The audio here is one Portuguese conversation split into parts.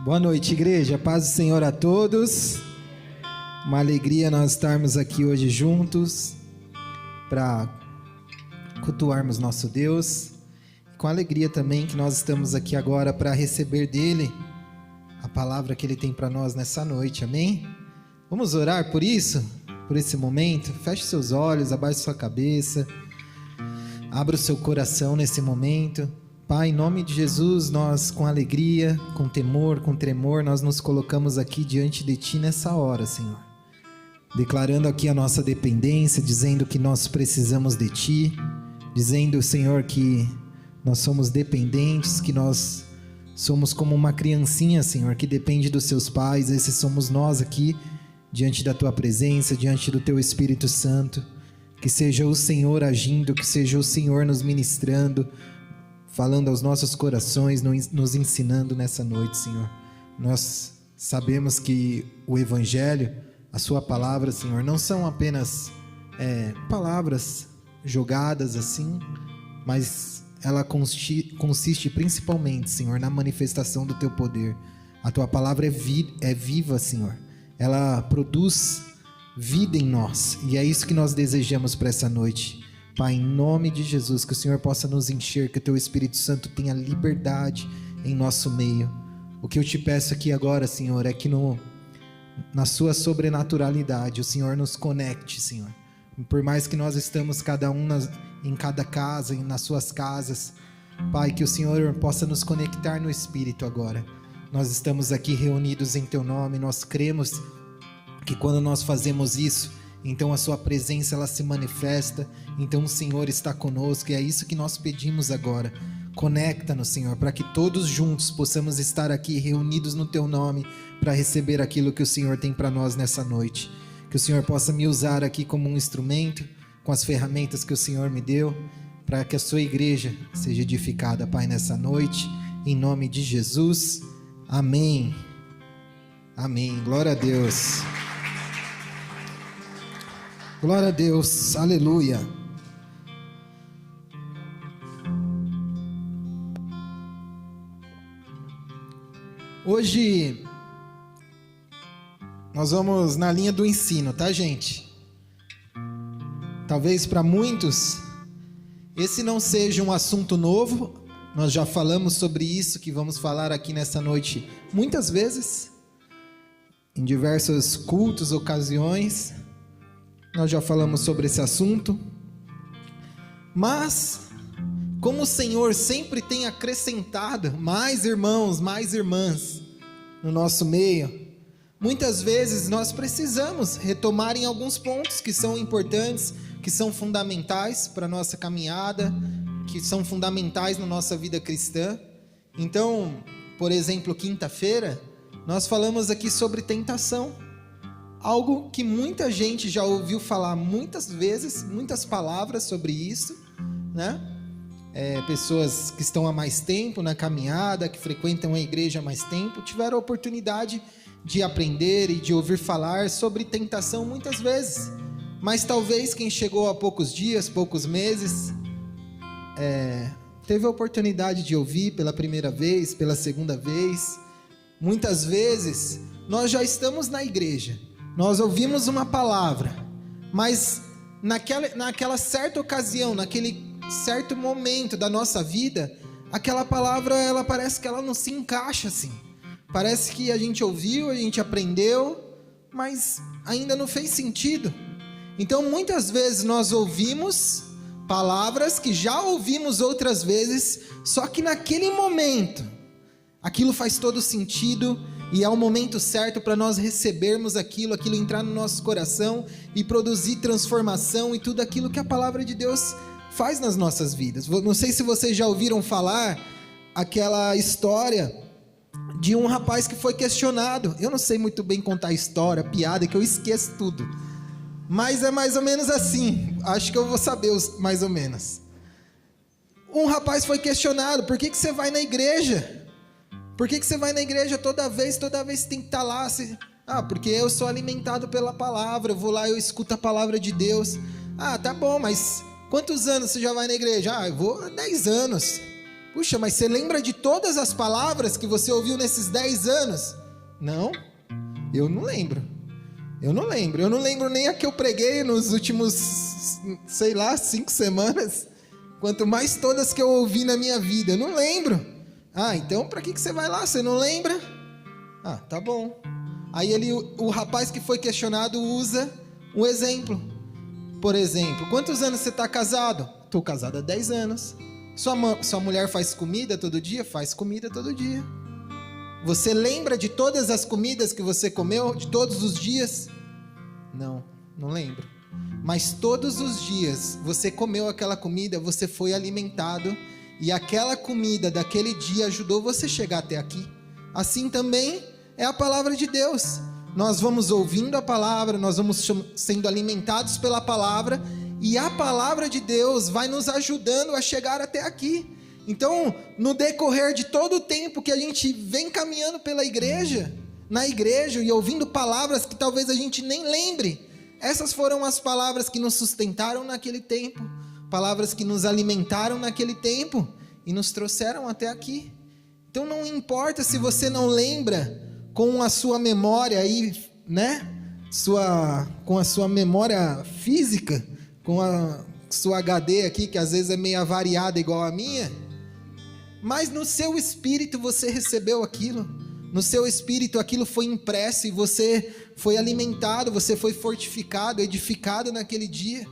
Boa noite, igreja. Paz do Senhor a todos. Uma alegria nós estarmos aqui hoje juntos para cultuarmos nosso Deus. Com alegria também que nós estamos aqui agora para receber dele a palavra que ele tem para nós nessa noite. Amém? Vamos orar por isso, por esse momento. Feche seus olhos, abaixe sua cabeça, abra o seu coração nesse momento. Pai, em nome de Jesus, nós com alegria, com temor, com tremor, nós nos colocamos aqui diante de Ti nessa hora, Senhor. Declarando aqui a nossa dependência, dizendo que nós precisamos de Ti, dizendo, Senhor, que nós somos dependentes, que nós somos como uma criancinha, Senhor, que depende dos seus pais. Esses somos nós aqui, diante da Tua presença, diante do Teu Espírito Santo. Que seja o Senhor agindo, que seja o Senhor nos ministrando, falando aos nossos corações, nos ensinando nessa noite, Senhor. Nós sabemos que o Evangelho, a Sua palavra, Senhor, não são apenas palavras jogadas assim, mas ela consiste principalmente, Senhor, na manifestação do Teu poder. A Tua palavra é viva, Senhor. Ela produz vida em nós, e é isso que nós desejamos para essa noite. Pai, em nome de Jesus, que o Senhor possa nos encher, que o Teu Espírito Santo tenha liberdade em nosso meio. O que eu te peço aqui agora, Senhor, é que na Sua sobrenaturalidade o Senhor nos conecte, Senhor. Por mais que nós estamos cada um em cada casa, nas suas casas, Pai, que o Senhor possa nos conectar no Espírito agora. Nós estamos aqui reunidos em Teu nome, nós cremos que quando nós fazemos isso, então a Sua presença ela se manifesta, então o Senhor está conosco, e é isso que nós pedimos agora. Conecta-nos, Senhor, para que todos juntos possamos estar aqui reunidos no Teu nome para receber aquilo que o Senhor tem para nós nessa noite. Que o Senhor possa me usar aqui como um instrumento, com as ferramentas que o Senhor me deu, para que a Sua igreja seja edificada, Pai, nessa noite, em nome de Jesus. Amém. Amém. Glória a Deus. Glória a Deus, aleluia. Hoje nós vamos na linha do ensino, tá, gente? Talvez para muitos esse não seja um assunto novo, nós já falamos sobre isso, que vamos falar aqui nessa noite muitas vezes, em diversos cultos, ocasiões. Nós já falamos sobre esse assunto, mas como o Senhor sempre tem acrescentado mais irmãos, mais irmãs no nosso meio, muitas vezes nós precisamos retomar em alguns pontos que são importantes, que são fundamentais para a nossa caminhada, que são fundamentais na nossa vida cristã. Então, por exemplo, quinta-feira, nós falamos aqui sobre tentação. Algo que muita gente já ouviu falar muitas vezes, muitas palavras sobre isso, né? Pessoas que estão há mais tempo na caminhada, que frequentam a igreja há mais tempo, tiveram a oportunidade de aprender e de ouvir falar sobre tentação muitas vezes. Mas talvez quem chegou há poucos dias, poucos meses, teve a oportunidade de ouvir pela primeira vez, pela segunda vez. Muitas vezes nós já estamos na igreja, nós ouvimos uma palavra, mas naquela certa ocasião, naquele certo momento da nossa vida, aquela palavra, ela parece que ela não se encaixa assim. Parece que a gente ouviu, a gente aprendeu, mas ainda não fez sentido. Então muitas vezes nós ouvimos palavras que já ouvimos outras vezes, só que naquele momento, aquilo faz todo sentido, e é o momento certo para nós recebermos aquilo entrar no nosso coração e produzir transformação e tudo aquilo que a palavra de Deus faz nas nossas vidas. Não sei se vocês já ouviram falar aquela história de um rapaz que foi questionado. Eu não sei muito bem contar história, piada, que eu esqueço tudo, mas é mais ou menos assim. Acho que eu vou saber mais ou menos. Um rapaz foi questionado: por que você vai na igreja? Por que você vai na igreja toda vez tem que estar lá? Porque eu sou alimentado pela palavra, eu vou lá, eu escuto a palavra de Deus. Tá bom, mas quantos anos você já vai na igreja? Eu vou há 10 anos. Puxa, mas você lembra de todas as palavras que você ouviu nesses 10 anos? Não, eu não lembro. Eu não lembro nem a que eu preguei nos últimos, 5 semanas. Quanto mais todas que eu ouvi na minha vida, eu não lembro. Então para que você vai lá? Você não lembra? Tá bom. Aí o rapaz que foi questionado usa um exemplo. Por exemplo, quantos anos você está casado? Estou casado há 10 anos. Sua mulher faz comida todo dia? Faz comida todo dia. Você lembra de todas as comidas que você comeu, de todos os dias? Não lembro. Mas todos os dias você comeu aquela comida, você foi alimentado, e aquela comida daquele dia ajudou você a chegar até aqui. Assim também é a palavra de Deus. Nós vamos ouvindo a palavra, nós vamos sendo alimentados pela palavra, e a palavra de Deus vai nos ajudando a chegar até aqui. Então, no decorrer de todo o tempo que a gente vem caminhando pela igreja, na igreja, e ouvindo palavras que talvez a gente nem lembre, essas foram as palavras que nos sustentaram naquele tempo, palavras que nos alimentaram naquele tempo e nos trouxeram até aqui. Então não importa se você não lembra com a sua memória aí, né? Com a sua memória física, com a sua HD aqui, que às vezes é meio avariada igual a minha, mas no seu espírito você recebeu aquilo. No seu espírito aquilo foi impresso e você foi alimentado, você foi fortificado, edificado naquele dia.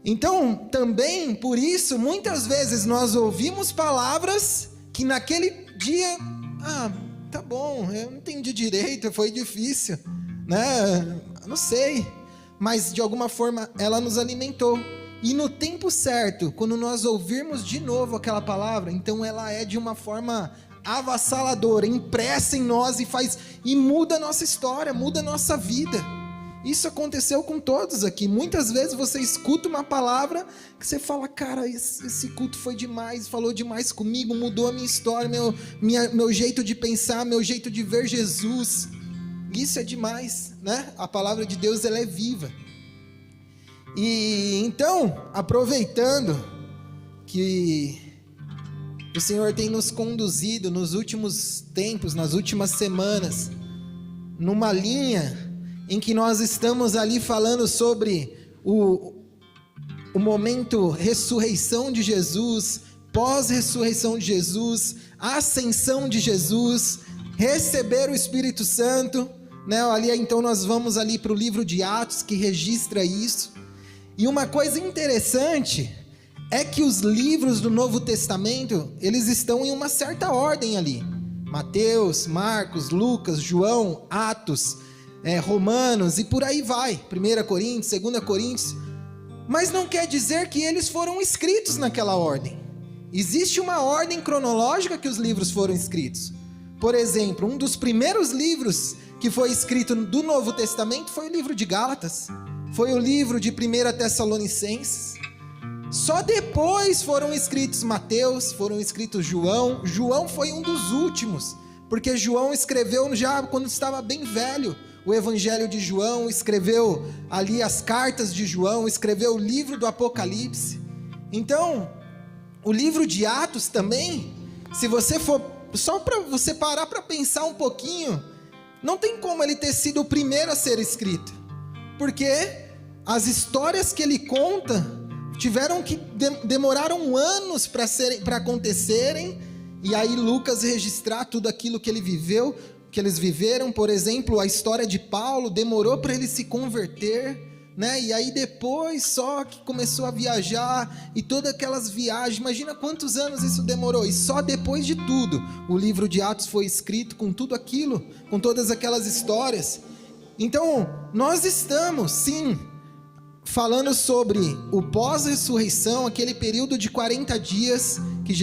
Então, também por isso, muitas vezes nós ouvimos palavras que naquele dia, tá bom, eu não entendi direito, foi difícil, né? Não sei, mas de alguma forma ela nos alimentou. E no tempo certo, quando nós ouvirmos de novo aquela palavra, então ela é de uma forma avassaladora, impressa em nós e muda a nossa história, muda a nossa vida. Isso aconteceu com todos aqui. Muitas vezes você escuta uma palavra que você fala, cara, esse culto foi demais, falou demais comigo, mudou a minha história, meu jeito de pensar, meu jeito de ver Jesus. Isso é demais, né? A palavra de Deus, ela é viva. E então, aproveitando que o Senhor tem nos conduzido nos últimos tempos, nas últimas semanas, numa linha em que nós estamos ali falando sobre o momento ressurreição de Jesus, pós-ressurreição de Jesus, ascensão de Jesus, receber o Espírito Santo, né? Ali então nós vamos ali para o livro de Atos que registra isso. E uma coisa interessante é que os livros do Novo Testamento, eles estão em uma certa ordem ali. Mateus, Marcos, Lucas, João, Atos, Romanos e por aí vai. 1 Coríntios, 2 Coríntios. Mas não quer dizer que eles foram escritos naquela ordem. Existe uma ordem cronológica que os livros foram escritos. Por exemplo, um dos primeiros livros que foi escrito do Novo Testamento foi o livro de Gálatas. Foi o livro de 1 Tessalonicenses. Só depois foram escritos Mateus, foram escritos João. João foi um dos últimos, porque João escreveu já quando estava bem velho o Evangelho de João, escreveu ali as cartas de João, escreveu o livro do Apocalipse. Então, o livro de Atos também, se você for, só para você parar para pensar um pouquinho, não tem como ele ter sido o primeiro a ser escrito, porque as histórias que ele conta demoraram anos para acontecerem, e aí Lucas registrar tudo aquilo que ele viveu, que eles viveram. Por exemplo, a história de Paulo demorou para ele se converter, né? E aí depois só que começou a viajar, e todas aquelas viagens, imagina quantos anos isso demorou, e só depois de tudo o livro de Atos foi escrito com tudo aquilo, com todas aquelas histórias. Então nós estamos sim falando sobre o pós-ressurreição, aquele período de 40 dias,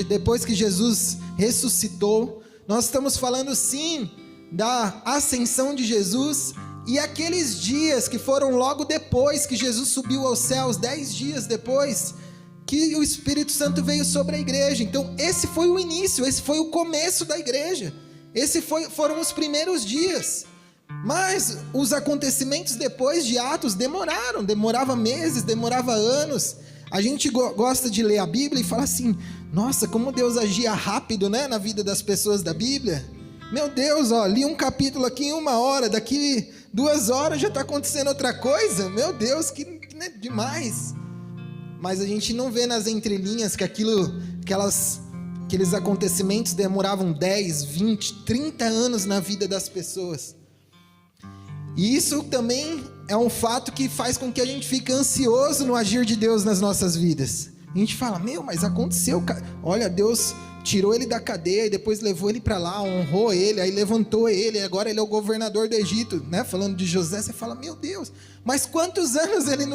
depois que Jesus ressuscitou. Nós estamos falando sim da ascensão de Jesus, e aqueles dias que foram logo depois que Jesus subiu aos céus, 10 dias depois, que o Espírito Santo veio sobre a igreja. Então esse foi o início, esse foi o começo da igreja, foram os primeiros dias. Mas os acontecimentos depois de Atos demorava meses, demorava anos, A gente gosta de ler a Bíblia e fala assim: nossa, como Deus agia rápido, né, na vida das pessoas da Bíblia. Meu Deus, ó, li um capítulo aqui em 1 hora, daqui 2 horas já está acontecendo outra coisa. Meu Deus, que né, demais. Mas a gente não vê nas entrelinhas que aqueles acontecimentos demoravam 10, 20, 30 anos na vida das pessoas. E isso também é um fato que faz com que a gente fique ansioso no agir de Deus nas nossas vidas. A gente fala: mas aconteceu, olha, Deus tirou ele da cadeia e depois levou ele para lá, honrou ele, aí levantou ele, agora ele é o governador do Egito, né? Falando de José, você fala: meu Deus, mas quantos anos ele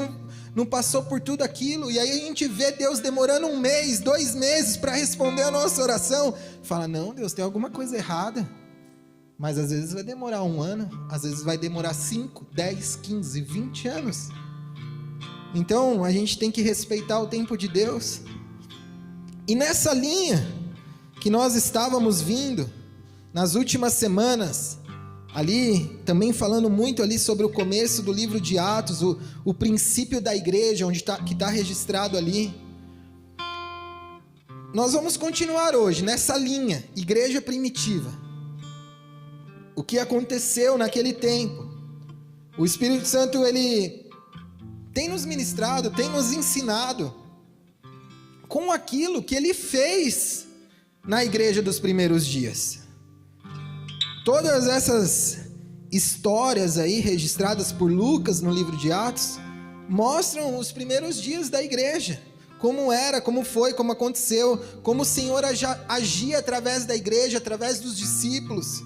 não passou por tudo aquilo? E aí a gente vê Deus demorando 1 mês, 2 meses para responder a nossa oração. Fala: não, Deus, tem alguma coisa errada. Mas às vezes vai demorar 1 ano, às vezes vai demorar 5, 10, 15, 20 anos. Então a gente tem que respeitar o tempo de Deus. E nessa linha que nós estávamos vindo nas últimas semanas, ali também falando muito ali sobre o começo do livro de Atos, o princípio da igreja, que está registrado ali. Nós vamos continuar hoje nessa linha, igreja primitiva. O que aconteceu naquele tempo. O Espírito Santo, ele tem nos ministrado, tem nos ensinado com aquilo que ele fez na igreja dos primeiros dias. Todas essas histórias aí registradas por Lucas no livro de Atos mostram os primeiros dias da igreja, como era, como foi, como aconteceu, como o Senhor agia através da igreja, através dos discípulos.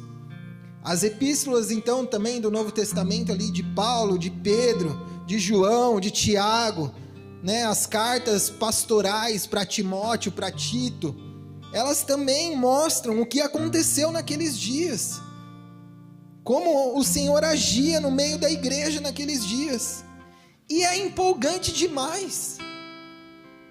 As epístolas então também do Novo Testamento ali, de Paulo, de Pedro, de João, de Tiago, né? As cartas pastorais para Timóteo, para Tito, elas também mostram o que aconteceu naqueles dias, como o Senhor agia no meio da igreja naqueles dias. E é empolgante demais.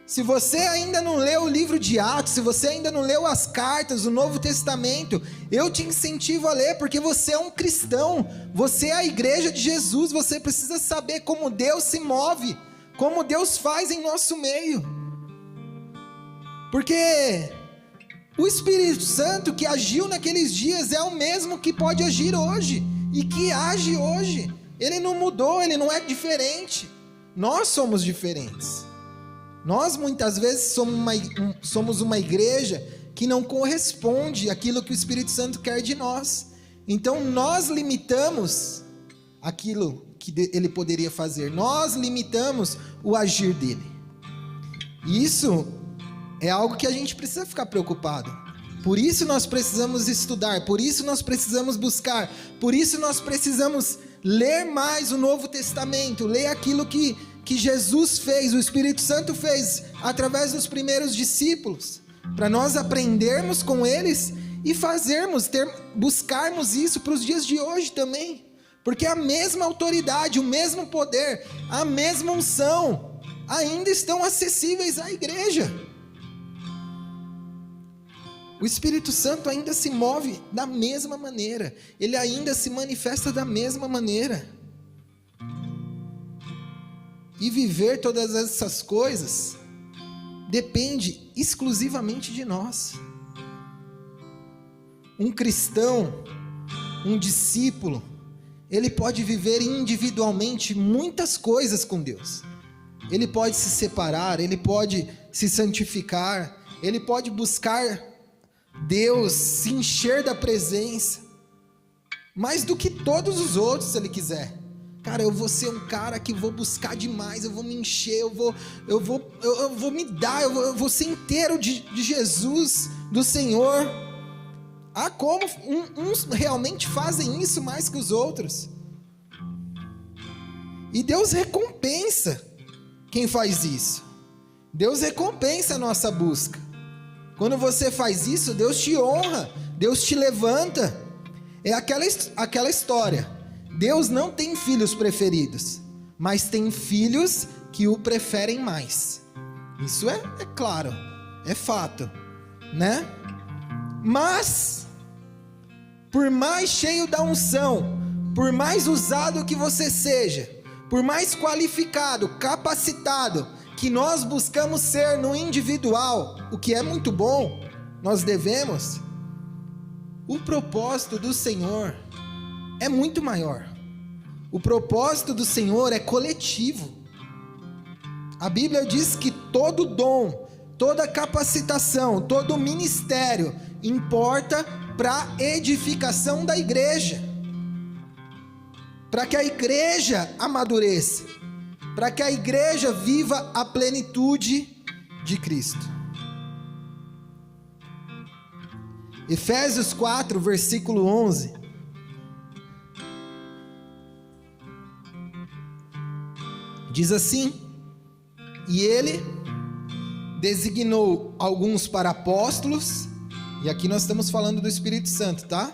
Se você ainda não leu o livro de Atos, se você ainda não leu as cartas, o Novo Testamento, eu te incentivo a ler, porque você é um cristão, você é a igreja de Jesus, você precisa saber como Deus se move, como Deus faz em nosso meio. Porque o Espírito Santo que agiu naqueles dias é o mesmo que pode agir hoje, e que age hoje. Ele não mudou, ele não é diferente. Nós somos diferentes. Nós muitas vezes somos uma igreja que não corresponde àquilo que o Espírito Santo quer de nós. Então nós limitamos aquilo que ele poderia fazer. Nós limitamos o agir dele. E isso é algo que a gente precisa ficar preocupado. Por isso nós precisamos estudar, por isso nós precisamos buscar, por isso nós precisamos ler mais o Novo Testamento, ler aquilo que Jesus fez, o Espírito Santo fez através dos primeiros discípulos, para nós aprendermos com eles e buscarmos isso para os dias de hoje também, porque a mesma autoridade, o mesmo poder, a mesma unção ainda estão acessíveis à igreja. O Espírito Santo ainda se move da mesma maneira, ele ainda se manifesta da mesma maneira. E viver todas essas coisas depende exclusivamente de nós. Um cristão, um discípulo, ele pode viver individualmente muitas coisas com Deus. Ele pode se separar, ele pode se santificar, ele pode buscar Deus, se encher da presença, mais do que todos os outros, se ele quiser. Cara, eu vou ser um cara que vou buscar demais, eu vou me encher, eu vou me dar, eu vou ser inteiro de Jesus, do Senhor. Ah, como uns realmente fazem isso mais que os outros. E Deus recompensa quem faz isso. Deus recompensa a nossa busca. Quando você faz isso, Deus te honra, Deus te levanta. É aquela história. Deus não tem filhos preferidos, mas tem filhos que o preferem mais. Isso é claro, é fato, né? Mas, por mais cheio da unção, por mais usado que você seja, por mais qualificado, capacitado, que nós buscamos ser no individual, o que é muito bom, nós devemos, o propósito do Senhor é muito maior. O propósito do Senhor é coletivo. A Bíblia diz que todo dom, toda capacitação, todo ministério importa para a edificação da igreja, para que a igreja amadureça, para que a igreja viva a plenitude de Cristo. Efésios 4, versículo 11. Diz assim: e ele designou alguns para apóstolos, e aqui nós estamos falando do Espírito Santo, tá?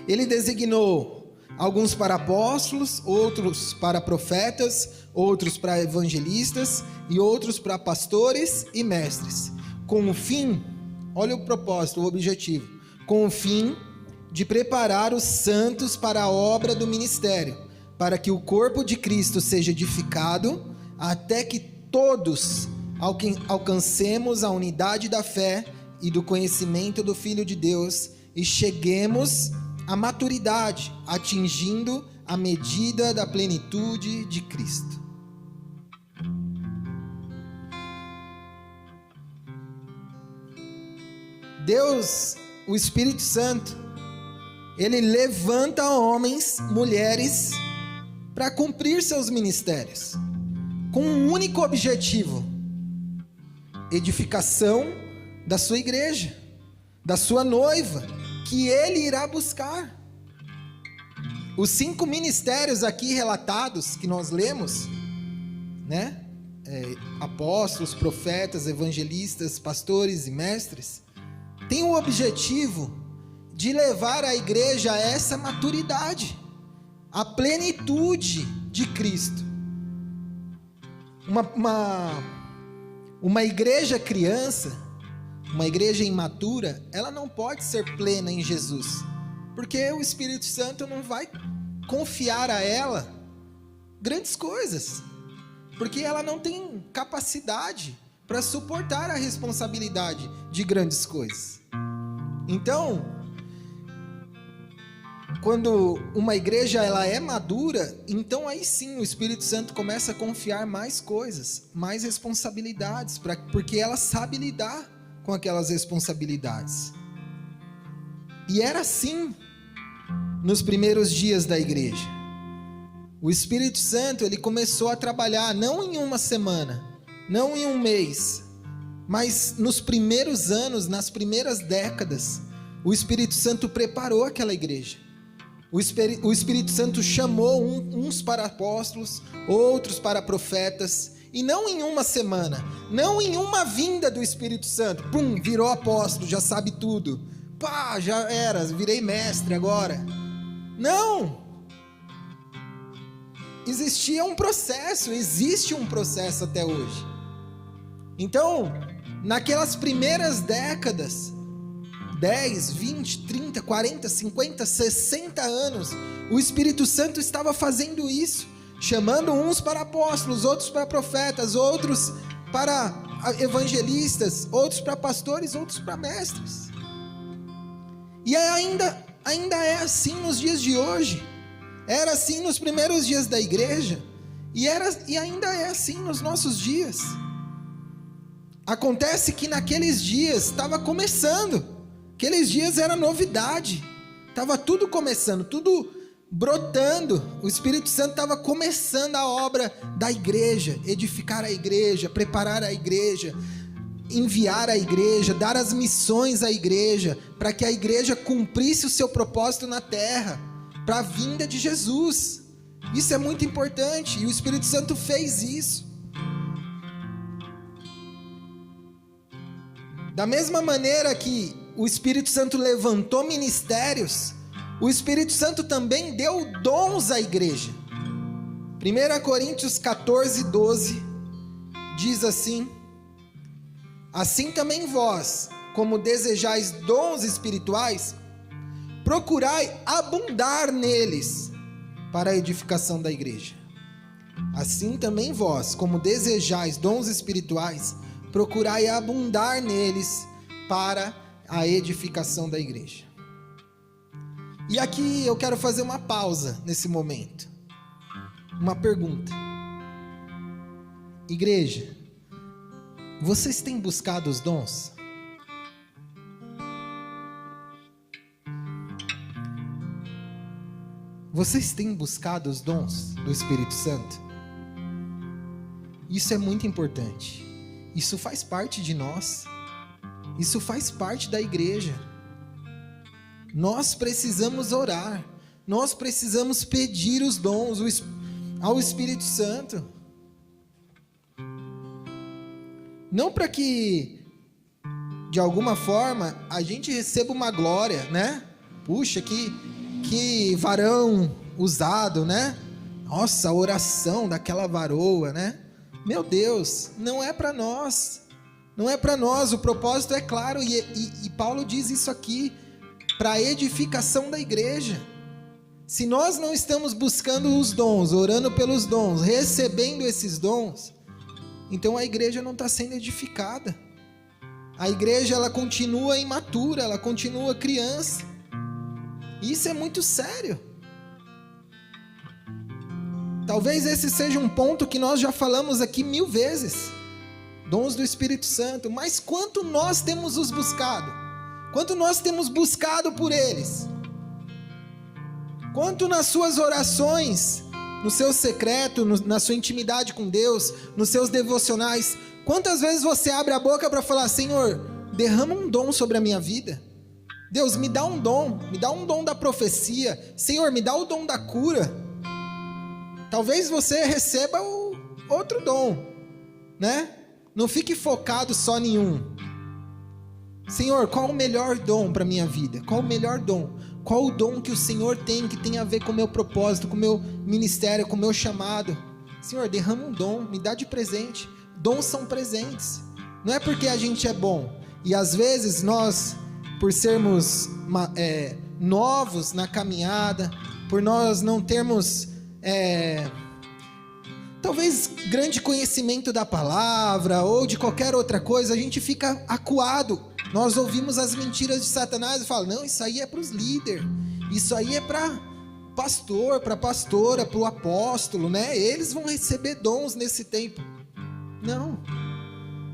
Ele designou alguns para apóstolos, outros para profetas, outros para evangelistas e outros para pastores e mestres, com o fim, olha o propósito, o objetivo, com o fim de preparar os santos para a obra do ministério, para que o corpo de Cristo seja edificado, até que todos alcancemos a unidade da fé e do conhecimento do Filho de Deus e cheguemos à maturidade, atingindo a medida da plenitude de Cristo. Deus, o Espírito Santo, ele levanta homens, mulheres, para cumprir seus ministérios, com um único objetivo: edificação da sua igreja, da sua noiva, que ele irá buscar. Os 5 ministérios aqui relatados, que nós lemos, né? Apóstolos, profetas, evangelistas, pastores e mestres, tem o objetivo de levar a igreja a essa maturidade, a plenitude de Cristo. Uma igreja criança, uma igreja imatura, ela não pode ser plena em Jesus, porque o Espírito Santo não vai confiar a ela grandes coisas, porque ela não tem capacidade para suportar a responsabilidade de grandes coisas. Então, quando uma igreja ela é madura, então aí sim o Espírito Santo começa a confiar mais coisas, mais responsabilidades, porque ela sabe lidar com aquelas responsabilidades. E era assim nos primeiros dias da igreja. O Espírito Santo ele começou a trabalhar não em uma semana, não em um mês, mas nos primeiros anos, nas primeiras décadas, o Espírito Santo preparou aquela igreja. O Espírito Santo chamou uns para apóstolos, outros para profetas, e não em uma semana, não em uma vinda do Espírito Santo, pum, virou apóstolo, já sabe tudo, pá, já era, virei mestre agora. Não! Existia um processo, existe um processo até hoje. Então, naquelas primeiras décadas, 10, 20, 30, 40, 50, 60 anos, o Espírito Santo estava fazendo isso, chamando uns para apóstolos, outros para profetas, outros para evangelistas, outros para pastores, outros para mestres. E ainda é assim nos dias de hoje. Era assim nos primeiros dias da igreja e ainda é assim nos nossos dias. Acontece que naqueles dias estava começando. Aqueles dias era novidade. Estava tudo começando, tudo brotando. O Espírito Santo estava começando a obra da igreja, edificar a igreja, preparar a igreja, enviar a igreja, dar as missões à igreja, para que a igreja cumprisse o seu propósito na terra, para a vinda de Jesus. Isso é muito importante e o Espírito Santo fez isso. Da mesma maneira que o Espírito Santo levantou ministérios, o Espírito Santo também deu dons à igreja. 1 Coríntios 14, 12 diz assim: assim também vós, como desejais dons espirituais, procurai abundar neles para a edificação da igreja. Assim também vós, como desejais dons espirituais, procurai abundar neles para a edificação da igreja. E aqui eu quero fazer uma pausa nesse momento. Uma pergunta. Igreja, vocês têm buscado os dons? Vocês têm buscado os dons do Espírito Santo? Isso é muito importante. Isso faz parte de nós. Isso faz parte da igreja. Nós precisamos orar. Nós precisamos pedir os dons ao Espírito Santo. Não para que, de alguma forma, a gente receba uma glória, né? Puxa, que varão usado, né? Nossa, a oração daquela varoa, né? Meu Deus, não é para nós. Não é para nós, o propósito é claro. E Paulo diz isso aqui, para a edificação da igreja. Se nós não estamos buscando os dons, orando pelos dons, recebendo esses dons, então a igreja não está sendo edificada. A igreja, ela continua imatura, ela continua criança. Isso é muito sério. Talvez esse seja um ponto que nós já falamos aqui 1000 vezes. Dons do Espírito Santo. Mas quanto nós temos os buscado? Quanto nós temos buscado por eles? Quanto nas suas orações, no seu secreto, na sua intimidade com Deus, nos seus devocionais, quantas vezes você abre a boca para falar: Senhor, derrama um dom sobre a minha vida? Deus, me dá um dom da profecia. Senhor, me dá o dom da cura. Talvez você receba o outro dom, né? Não fique focado só em um. Senhor, qual o melhor dom para a minha vida? Qual o melhor dom? Qual o dom que o Senhor tem, que tem a ver com o meu propósito, com o meu ministério, com o meu chamado? Senhor, derrama um dom, me dá de presente. Dons são presentes. Não é porque a gente é bom. E às vezes nós, por sermos novos na caminhada, por nós não termos talvez grande conhecimento da palavra ou de qualquer outra coisa, a gente fica acuado. Nós ouvimos as mentiras de Satanás e falamos: não, isso aí é para os líderes, isso aí é para pastor, para pastora, para o apóstolo, né? Eles vão receber dons nesse tempo. Não.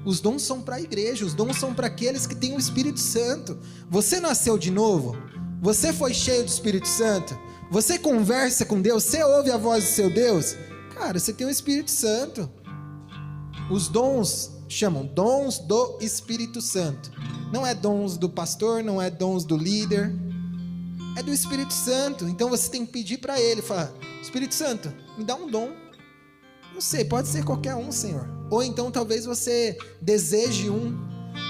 Os dons são para a igreja, os dons são para aqueles que têm o Espírito Santo. Você nasceu de novo? Você foi cheio do Espírito Santo? Você conversa com Deus? Você ouve a voz do seu Deus? Cara, você tem o Espírito Santo. Os dons chamam dons do Espírito Santo. Não é dons do pastor, não é dons do líder. É do Espírito Santo. Então você tem que pedir para ele, falar: Espírito Santo, me dá um dom. Não sei, pode ser qualquer um, Senhor. Ou então talvez você deseje um.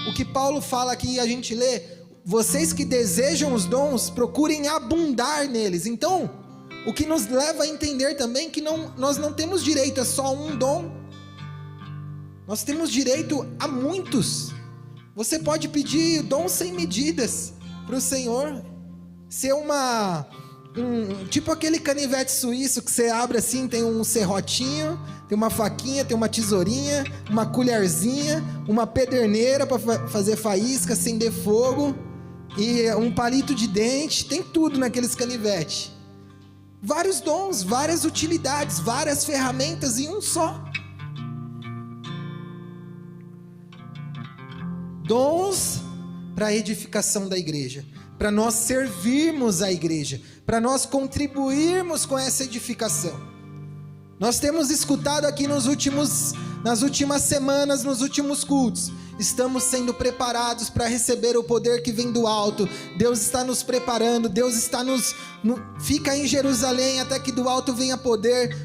O que Paulo fala aqui, a gente lê: vocês que desejam os dons, procurem abundar neles. Então, o que nos leva a entender também que nós não temos direito a só um dom. Nós temos direito a muitos. Você pode pedir dons sem medidas para o Senhor. Ser tipo aquele canivete suíço que você abre assim, tem um serrotinho, tem uma faquinha, tem uma tesourinha, uma colherzinha, uma pederneira para fazer faísca, acender fogo, e um palito de dente. Tem tudo naqueles canivetes. Vários dons, várias utilidades, várias ferramentas em um só. Dons para a edificação da igreja, para nós servirmos a igreja, para nós contribuirmos com essa edificação. Nós temos escutado aqui nas últimas semanas, nos últimos cultos, estamos sendo preparados para receber o poder que vem do alto. Deus está nos preparando, Deus está fica em Jerusalém até que do alto venha poder.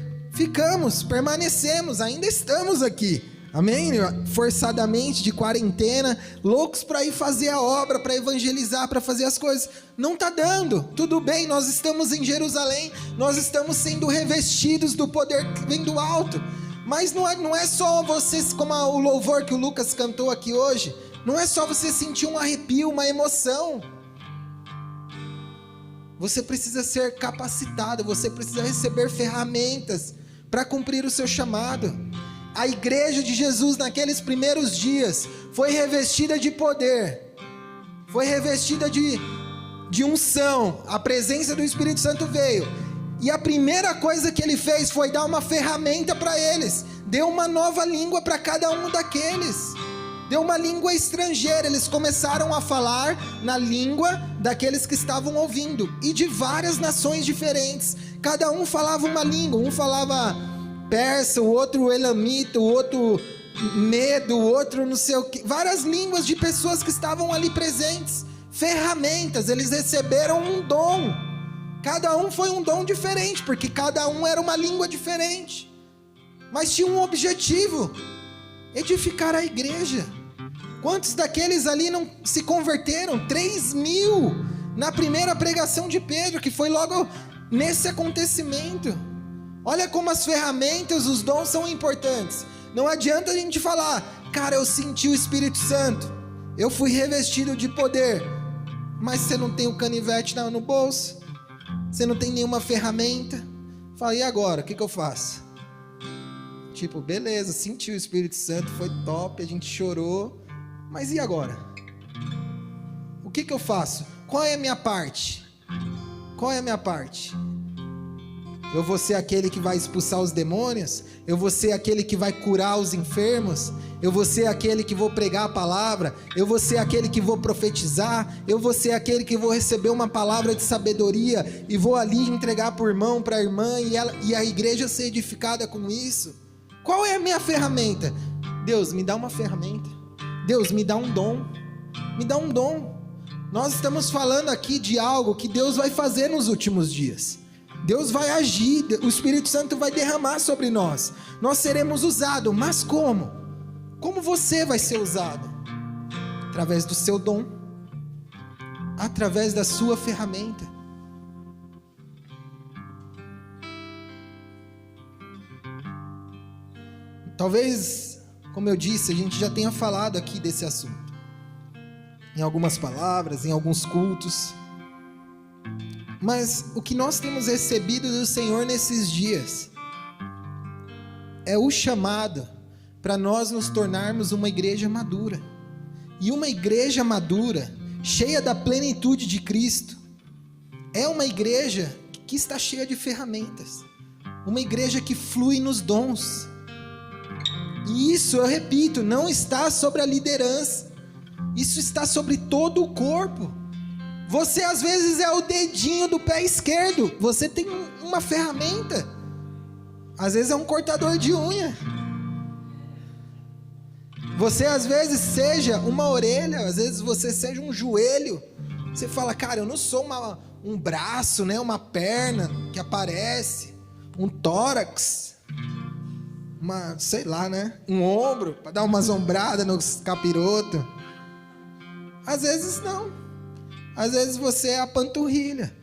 Permanecemos, ainda estamos aqui. Amém? Forçadamente, de quarentena, loucos para ir fazer a obra, para evangelizar, para fazer as coisas. Não está dando. Tudo bem, nós estamos em Jerusalém, nós estamos sendo revestidos do poder que vem do alto. Mas não é só você, como o louvor que o Lucas cantou aqui hoje, não é só você sentir um arrepio, uma emoção. Você precisa ser capacitado, você precisa receber ferramentas para cumprir o seu chamado. A igreja de Jesus naqueles primeiros dias foi revestida de poder, foi revestida de unção, a presença do Espírito Santo veio, e a primeira coisa que ele fez foi dar uma ferramenta para eles, deu uma nova língua para cada um daqueles, deu uma língua estrangeira. Eles começaram a falar na língua daqueles que estavam ouvindo, e de várias nações diferentes, cada um falava uma língua, um falava persa, o outro elamita, o outro medo, o outro não sei o que, várias línguas de pessoas que estavam ali presentes, ferramentas. Eles receberam um dom, cada um foi um dom diferente, porque cada um era uma língua diferente, mas tinha um objetivo: edificar a igreja. Quantos daqueles ali não se converteram? 3.000 na primeira pregação de Pedro, que foi logo nesse acontecimento. Olha como as ferramentas, os dons são importantes. Não adianta a gente falar: cara, eu senti o Espírito Santo, eu fui revestido de poder, mas você não tem o canivete no bolso, você não tem nenhuma ferramenta. Fala, e agora? O que eu faço? Tipo, beleza, senti o Espírito Santo, foi top, a gente chorou, mas e agora? O que eu faço? Qual é a minha parte? Qual é a minha parte? Eu vou ser aquele que vai expulsar os demônios? Eu vou ser aquele que vai curar os enfermos? Eu vou ser aquele que vou pregar a palavra? Eu vou ser aquele que vou profetizar? Eu vou ser aquele que vou receber uma palavra de sabedoria e vou ali entregar para o irmão, para a irmã, e a igreja ser edificada com isso? Qual é a minha ferramenta? Deus, me dá uma ferramenta. Deus, me dá um dom. Me dá um dom. Nós estamos falando aqui de algo que Deus vai fazer nos últimos dias. Deus vai agir, o Espírito Santo vai derramar sobre nós. Nós seremos usados, mas como? Como você vai ser usado? Através do seu dom, através da sua ferramenta. Talvez, como eu disse, a gente já tenha falado aqui desse assunto, em algumas palavras, em alguns cultos. Mas o que nós temos recebido do Senhor nesses dias é o chamado para nós nos tornarmos uma igreja madura. E uma igreja madura, cheia da plenitude de Cristo, é uma igreja que está cheia de ferramentas, uma igreja que flui nos dons. E isso, eu repito, não está sobre a liderança, isso está sobre todo o corpo. Você às vezes é o dedinho do pé esquerdo, você tem uma ferramenta, às vezes é um cortador de unha. Você às vezes seja uma orelha, às vezes você seja um joelho. Você fala, cara, eu não sou um braço, né? Uma perna que aparece, um tórax, sei lá, né? Um ombro, para dar uma ombrada nos capirotos. Às vezes não. Às vezes você é a panturrilha.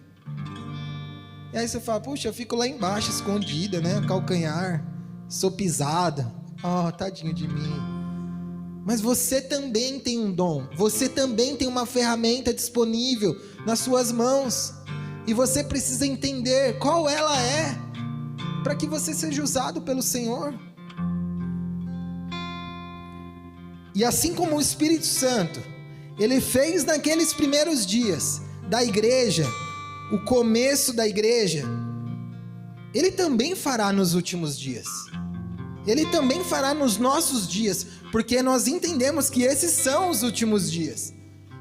E aí você fala, puxa, eu fico lá embaixo, escondida, né? Calcanhar, sou pisada. Oh, tadinho de mim. Mas você também tem um dom. Você também tem uma ferramenta disponível nas suas mãos. E você precisa entender qual ela é, para que você seja usado pelo Senhor. E assim como o Espírito Santo, Ele fez naqueles primeiros dias da igreja, o começo da igreja, Ele também fará nos últimos dias. Ele também fará nos nossos dias, porque nós entendemos que esses são os últimos dias.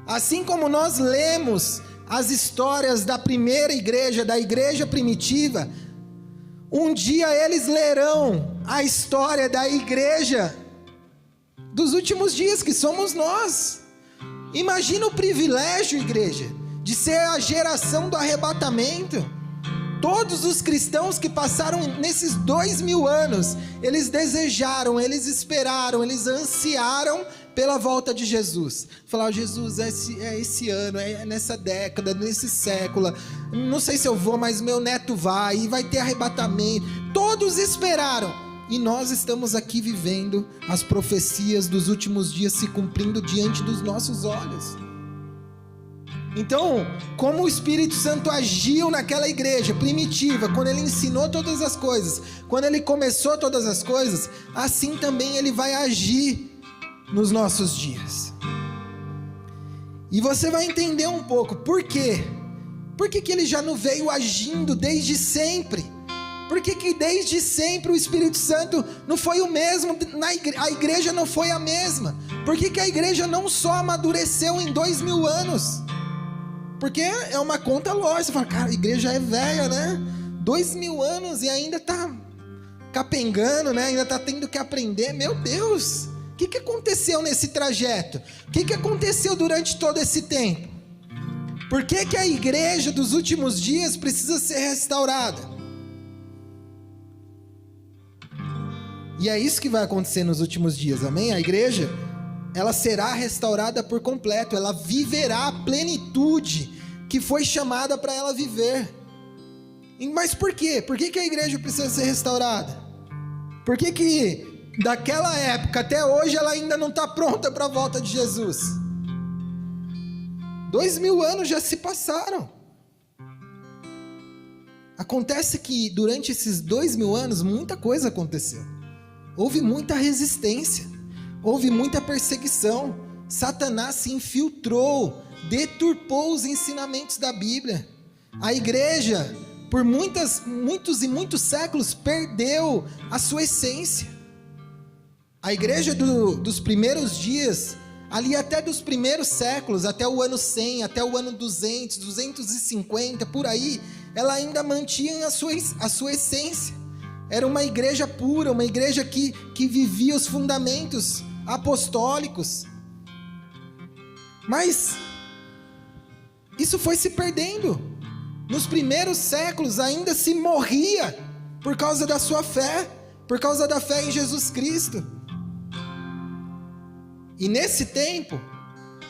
Assim como nós lemos as histórias da primeira igreja, da igreja primitiva, um dia eles lerão a história da igreja dos últimos dias, que somos nós. Imagina o privilégio, igreja, de ser a geração do arrebatamento. Todos os cristãos que passaram nesses 2000 anos, eles desejaram, eles esperaram, eles ansiaram pela volta de Jesus. Falaram, Jesus, é esse ano, é nessa década, nesse século, não sei se eu vou, mas meu neto vai, e vai ter arrebatamento. Todos esperaram, e nós estamos aqui vivendo as profecias dos últimos dias se cumprindo diante dos nossos olhos. Então, como o Espírito Santo agiu naquela igreja primitiva, quando ele ensinou todas as coisas, quando ele começou todas as coisas, assim também ele vai agir nos nossos dias. E você vai entender um pouco por quê. Por que ele já não veio agindo desde sempre? Por que desde sempre o Espírito Santo não foi o mesmo, a igreja não foi a mesma? Por que a igreja não só amadureceu em 2000 anos? Porque é uma conta lógica. Você fala, cara, a igreja é velha, né? 2000 anos e ainda tá capengando, né? Ainda tá tendo que aprender. Meu Deus! O que aconteceu nesse trajeto? O que aconteceu durante todo esse tempo? Por que a igreja dos últimos dias precisa ser restaurada? E é isso que vai acontecer nos últimos dias, amém? A igreja, ela será restaurada por completo, ela viverá a plenitude que foi chamada para ela viver. Mas por quê? Por que a igreja precisa ser restaurada? Por que daquela época até hoje ela ainda não está pronta para a volta de Jesus? 2000 anos já se passaram. Acontece que durante esses 2000 anos muita coisa aconteceu. Houve muita resistência, houve muita perseguição. Satanás se infiltrou, deturpou os ensinamentos da Bíblia. A igreja, por muitos séculos, perdeu a sua essência. A igreja dos primeiros dias, ali até dos primeiros séculos, até o ano 100, até o ano 200, 250, por aí, ela ainda mantinha a sua essência. Era uma igreja pura, uma igreja que vivia os fundamentos apostólicos. Mas isso foi se perdendo. Nos primeiros séculos ainda se morria por causa da sua fé, por causa da fé em Jesus Cristo. E nesse tempo,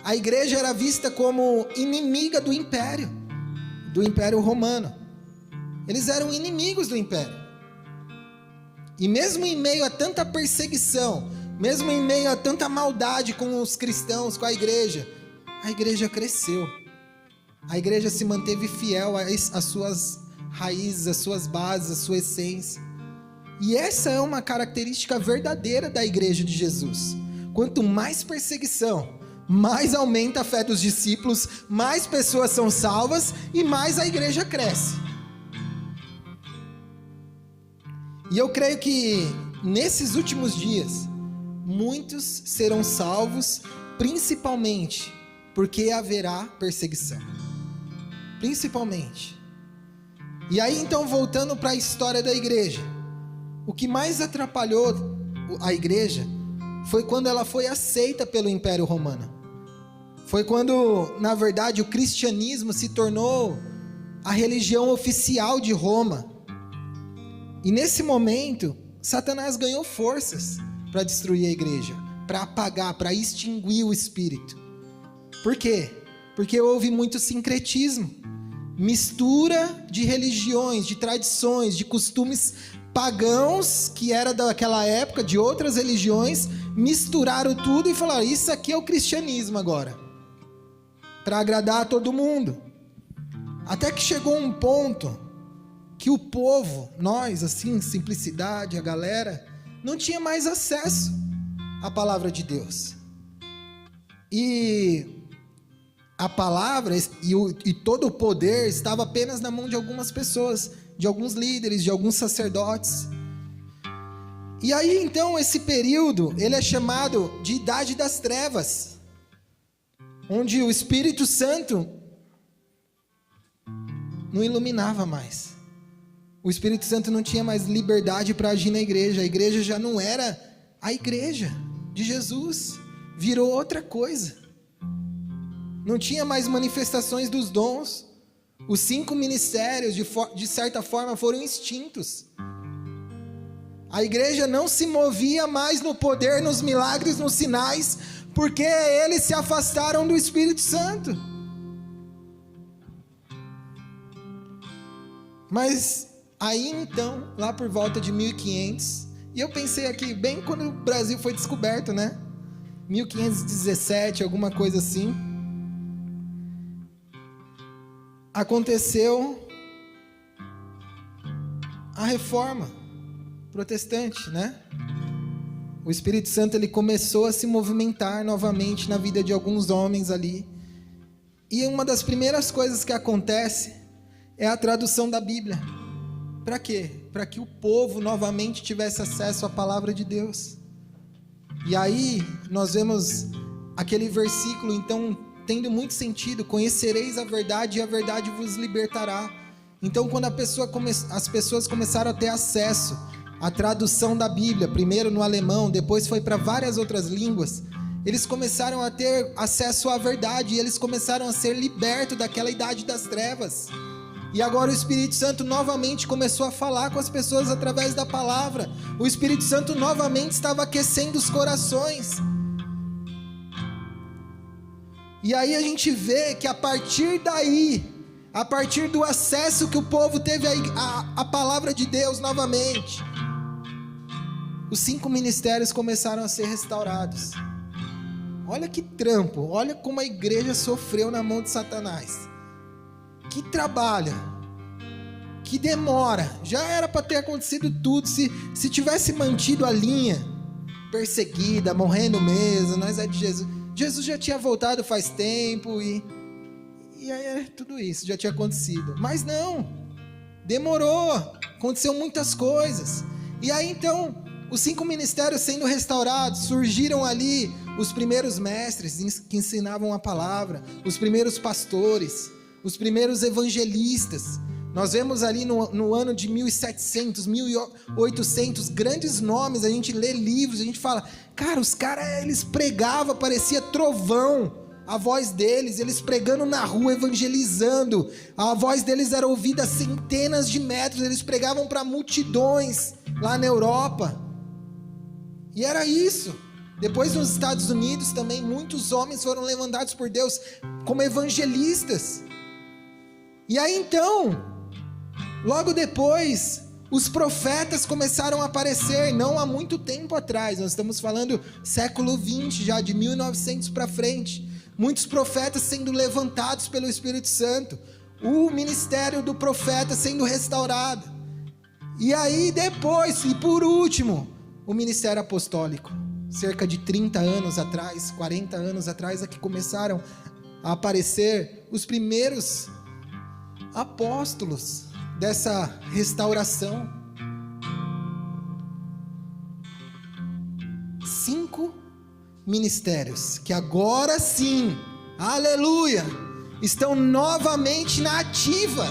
a igreja era vista como inimiga do Império Romano. Eles eram inimigos do Império. E mesmo em meio a tanta perseguição, mesmo em meio a tanta maldade com os cristãos, com a igreja cresceu. A igreja se manteve fiel às suas raízes, às suas bases, à sua essência. E essa é uma característica verdadeira da igreja de Jesus. Quanto mais perseguição, mais aumenta a fé dos discípulos, mais pessoas são salvas e mais a igreja cresce. E eu creio que nesses últimos dias, muitos serão salvos, principalmente porque haverá perseguição. Principalmente. E aí então, voltando para a história da igreja, o que mais atrapalhou a igreja foi quando ela foi aceita pelo Império Romano. Foi quando, na verdade, o cristianismo se tornou a religião oficial de Roma. E nesse momento, Satanás ganhou forças para destruir a igreja, para apagar, para extinguir o Espírito. Por quê? Porque houve muito sincretismo, mistura de religiões, de tradições, de costumes pagãos, que era daquela época, de outras religiões, misturaram tudo e falaram, isso aqui é o cristianismo agora, para agradar a todo mundo. Até que chegou um ponto que o povo, nós, assim, simplicidade, a galera, não tinha mais acesso à palavra de Deus. E a palavra e todo o poder estava apenas na mão de algumas pessoas, de alguns líderes, de alguns sacerdotes. E aí, então, esse período, ele é chamado de Idade das Trevas, onde o Espírito Santo não iluminava mais. O Espírito Santo não tinha mais liberdade para agir na igreja. A igreja já não era a igreja de Jesus. Virou outra coisa. Não tinha mais manifestações dos dons. Os 5 ministérios, de certa forma, foram extintos. A igreja não se movia mais no poder, nos milagres, nos sinais, porque eles se afastaram do Espírito Santo. Mas aí então, lá por volta de 1500, e eu pensei aqui, bem quando o Brasil foi descoberto, né? 1517, alguma coisa assim. aconteceu a reforma protestante, né? O Espírito Santo ele começou a se movimentar novamente na vida de alguns homens ali. E uma das primeiras coisas que acontece é a tradução da Bíblia. Para quê? Para que o povo novamente tivesse acesso à palavra de Deus. E aí nós vemos aquele versículo, então, tendo muito sentido: conhecereis a verdade e a verdade vos libertará. Então, quando as pessoas começaram a ter acesso à tradução da Bíblia, primeiro no alemão, depois foi para várias outras línguas, eles começaram a ter acesso à verdade, e eles começaram a ser libertos daquela idade das trevas. E agora o Espírito Santo novamente começou a falar com as pessoas através da palavra. O Espírito Santo novamente estava aquecendo os corações. E aí a gente vê que a partir daí, a partir do acesso que o povo teve à palavra de Deus novamente, os 5 ministérios começaram a ser restaurados. Olha que trampo, olha como a igreja sofreu na mão de Satanás. Que trabalho, que demora. Já era para ter acontecido tudo, se tivesse mantido a linha, perseguida, morrendo mesmo, nós é de Jesus. Jesus já tinha voltado faz tempo e aí tudo isso já tinha acontecido. Mas não, demorou, aconteceu muitas coisas. E aí então, os 5 ministérios sendo restaurados, surgiram ali os primeiros mestres que ensinavam a palavra, os primeiros pastores, os primeiros evangelistas. Nós vemos ali no ano de 1700, 1800, grandes nomes, a gente lê livros, a gente fala, cara, os caras, eles pregavam, parecia trovão, a voz deles, eles pregando na rua, evangelizando, a voz deles era ouvida a centenas de metros, eles pregavam para multidões lá na Europa, e era isso. Depois nos Estados Unidos também, muitos homens foram levantados por Deus como evangelistas. E aí então, logo depois, os profetas começaram a aparecer, não há muito tempo atrás, nós estamos falando século 20, já de 1900 para frente, muitos profetas sendo levantados pelo Espírito Santo, o ministério do profeta sendo restaurado, e aí depois, e por último, o ministério apostólico, cerca de 30 anos atrás, 40 anos atrás, é que começaram a aparecer os primeiros apóstolos dessa restauração. 5 ministérios que agora sim, aleluia, estão novamente na ativa,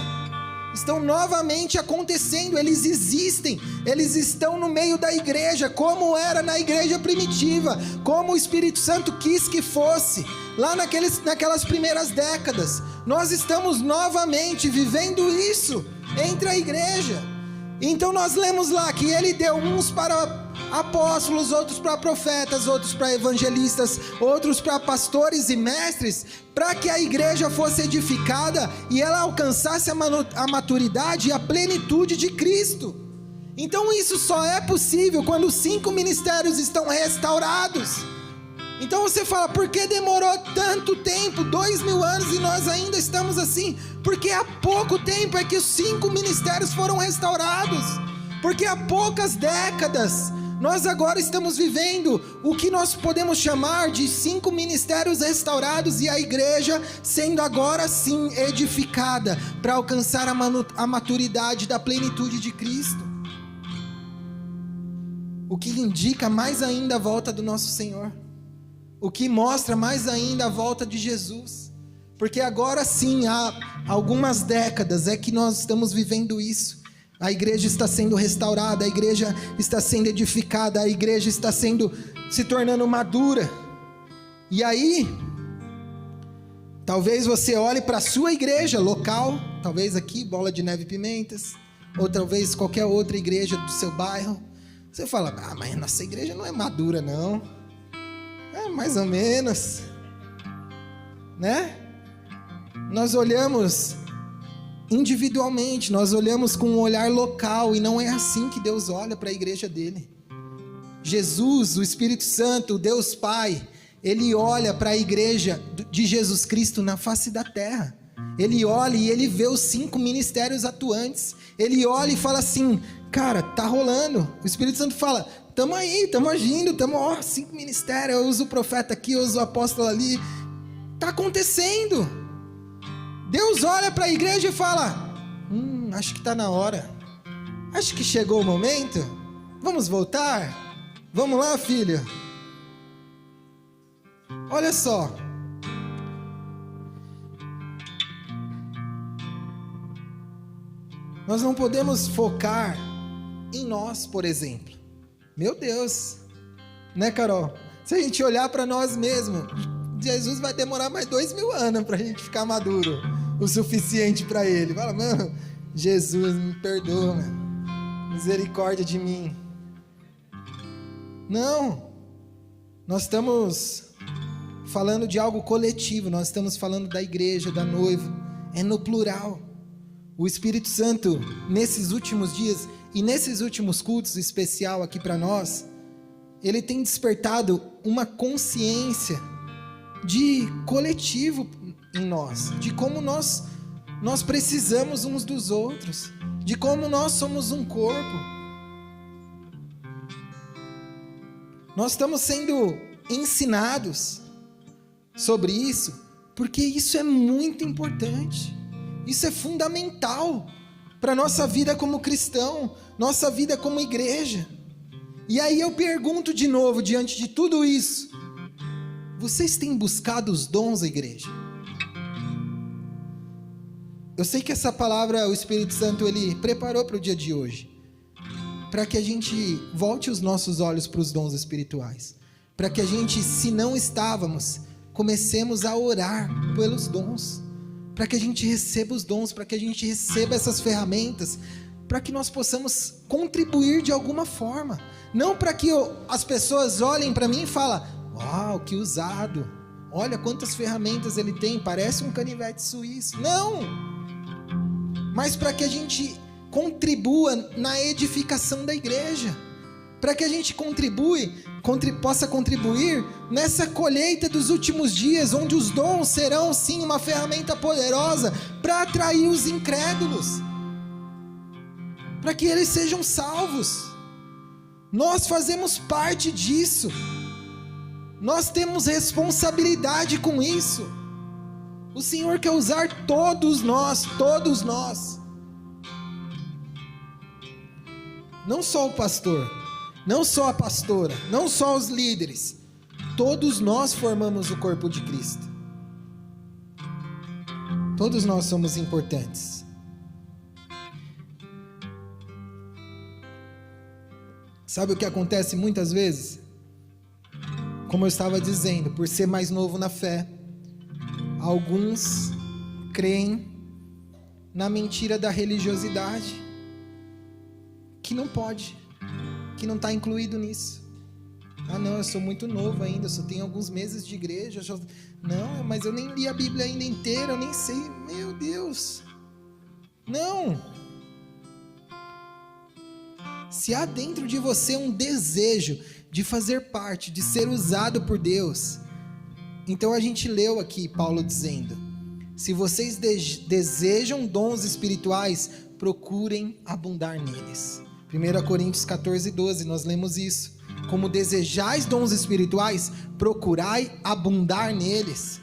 estão novamente acontecendo, eles existem, eles estão no meio da igreja, como era na igreja primitiva, como o Espírito Santo quis que fosse, lá naquelas primeiras décadas. Nós estamos novamente vivendo isso entre a igreja. Então nós lemos lá que ele deu uns para apóstolos, outros para profetas, outros para evangelistas, outros para pastores e mestres, para que a igreja fosse edificada e ela alcançasse a maturidade e a plenitude de Cristo. Então isso só é possível quando os 5 ministérios estão restaurados. Então você fala, por que demorou tanto tempo, 2000 anos, e nós ainda estamos assim? Porque há pouco tempo é que os 5 ministérios foram restaurados, porque há poucas décadas nós agora estamos vivendo o que nós podemos chamar de 5 ministérios restaurados, e a igreja sendo agora sim edificada para alcançar a maturidade da plenitude de Cristo, o que indica mais ainda a volta do nosso Senhor, o que mostra mais ainda a volta de Jesus, porque agora sim, há algumas décadas é que nós estamos vivendo isso. A igreja está sendo restaurada, a igreja está sendo edificada, a igreja está se tornando madura. E aí, talvez você olhe para a sua igreja local, talvez aqui, Bola de Neve e Pimentas, ou talvez qualquer outra igreja do seu bairro. Você fala, mas nossa igreja não é madura não, é mais ou menos, né? Nós olhamos individualmente, nós olhamos com um olhar local, e não é assim que Deus olha para a igreja dele. Jesus, o Espírito Santo, o Deus Pai, ele olha para a igreja de Jesus Cristo na face da terra. Ele olha e ele vê os 5 ministérios atuantes. Ele olha e fala assim, cara, tá rolando. O Espírito Santo fala, tamo aí, tamo agindo, 5 ministérios, eu uso o profeta aqui, eu uso o apóstolo ali. Tá acontecendo. Deus olha para a igreja e fala, acho que tá na hora. Acho que chegou o momento. Vamos voltar? Vamos lá, filho? Olha só. Nós não podemos focar em nós, por exemplo. Meu Deus. Né, Carol? Se a gente olhar para nós mesmos, Jesus vai demorar mais 2000 anos para a gente ficar maduro o suficiente para Ele. Fala, mano, Jesus, me perdoa, mano. Misericórdia de mim. Não. Nós estamos falando de algo coletivo. Nós estamos falando da igreja, da noiva. É no plural. O Espírito Santo, nesses últimos dias e nesses últimos cultos especial aqui para nós, ele tem despertado uma consciência de coletivo em nós, de como nós precisamos uns dos outros, de como nós somos um corpo. Nós estamos sendo ensinados sobre isso, porque isso é muito importante. Isso é fundamental para a nossa vida como cristão, nossa vida como igreja. E aí eu pergunto de novo, diante de tudo isso, vocês têm buscado os dons da igreja? Eu sei que essa palavra, o Espírito Santo, ele preparou para o dia de hoje, para que a gente volte os nossos olhos para os dons espirituais, para que a gente, se não estávamos, comecemos a orar pelos dons, para que a gente receba os dons, para que a gente receba essas ferramentas, para que nós possamos contribuir de alguma forma. Não para que as pessoas olhem para mim e falem, uau, que usado, olha quantas ferramentas ele tem, parece um canivete suíço. Não! Mas para que a gente contribua na edificação da igreja, para que a gente possa contribuir nessa colheita dos últimos dias, onde os dons serão sim uma ferramenta poderosa para atrair os incrédulos, para que eles sejam salvos. Nós fazemos parte disso, nós temos responsabilidade com isso. O Senhor quer usar todos nós, não só o pastor, não só a pastora, não só os líderes, todos nós formamos o corpo de Cristo. Todos nós somos importantes. Sabe o que acontece muitas vezes? Como eu estava dizendo, por ser mais novo na fé, alguns creem na mentira da religiosidade, que não pode, que não está incluído nisso. Ah não, eu sou muito novo ainda, eu só tenho alguns meses de igreja. Não, mas eu nem li a Bíblia ainda inteira, eu nem sei. Meu Deus, não. Se há dentro de você um desejo de fazer parte, de ser usado por Deus, então a gente leu aqui Paulo dizendo, se vocês desejam dons espirituais, procurem abundar neles. 1 Coríntios 14:12, nós lemos isso. Como desejais dons espirituais, procurai abundar neles.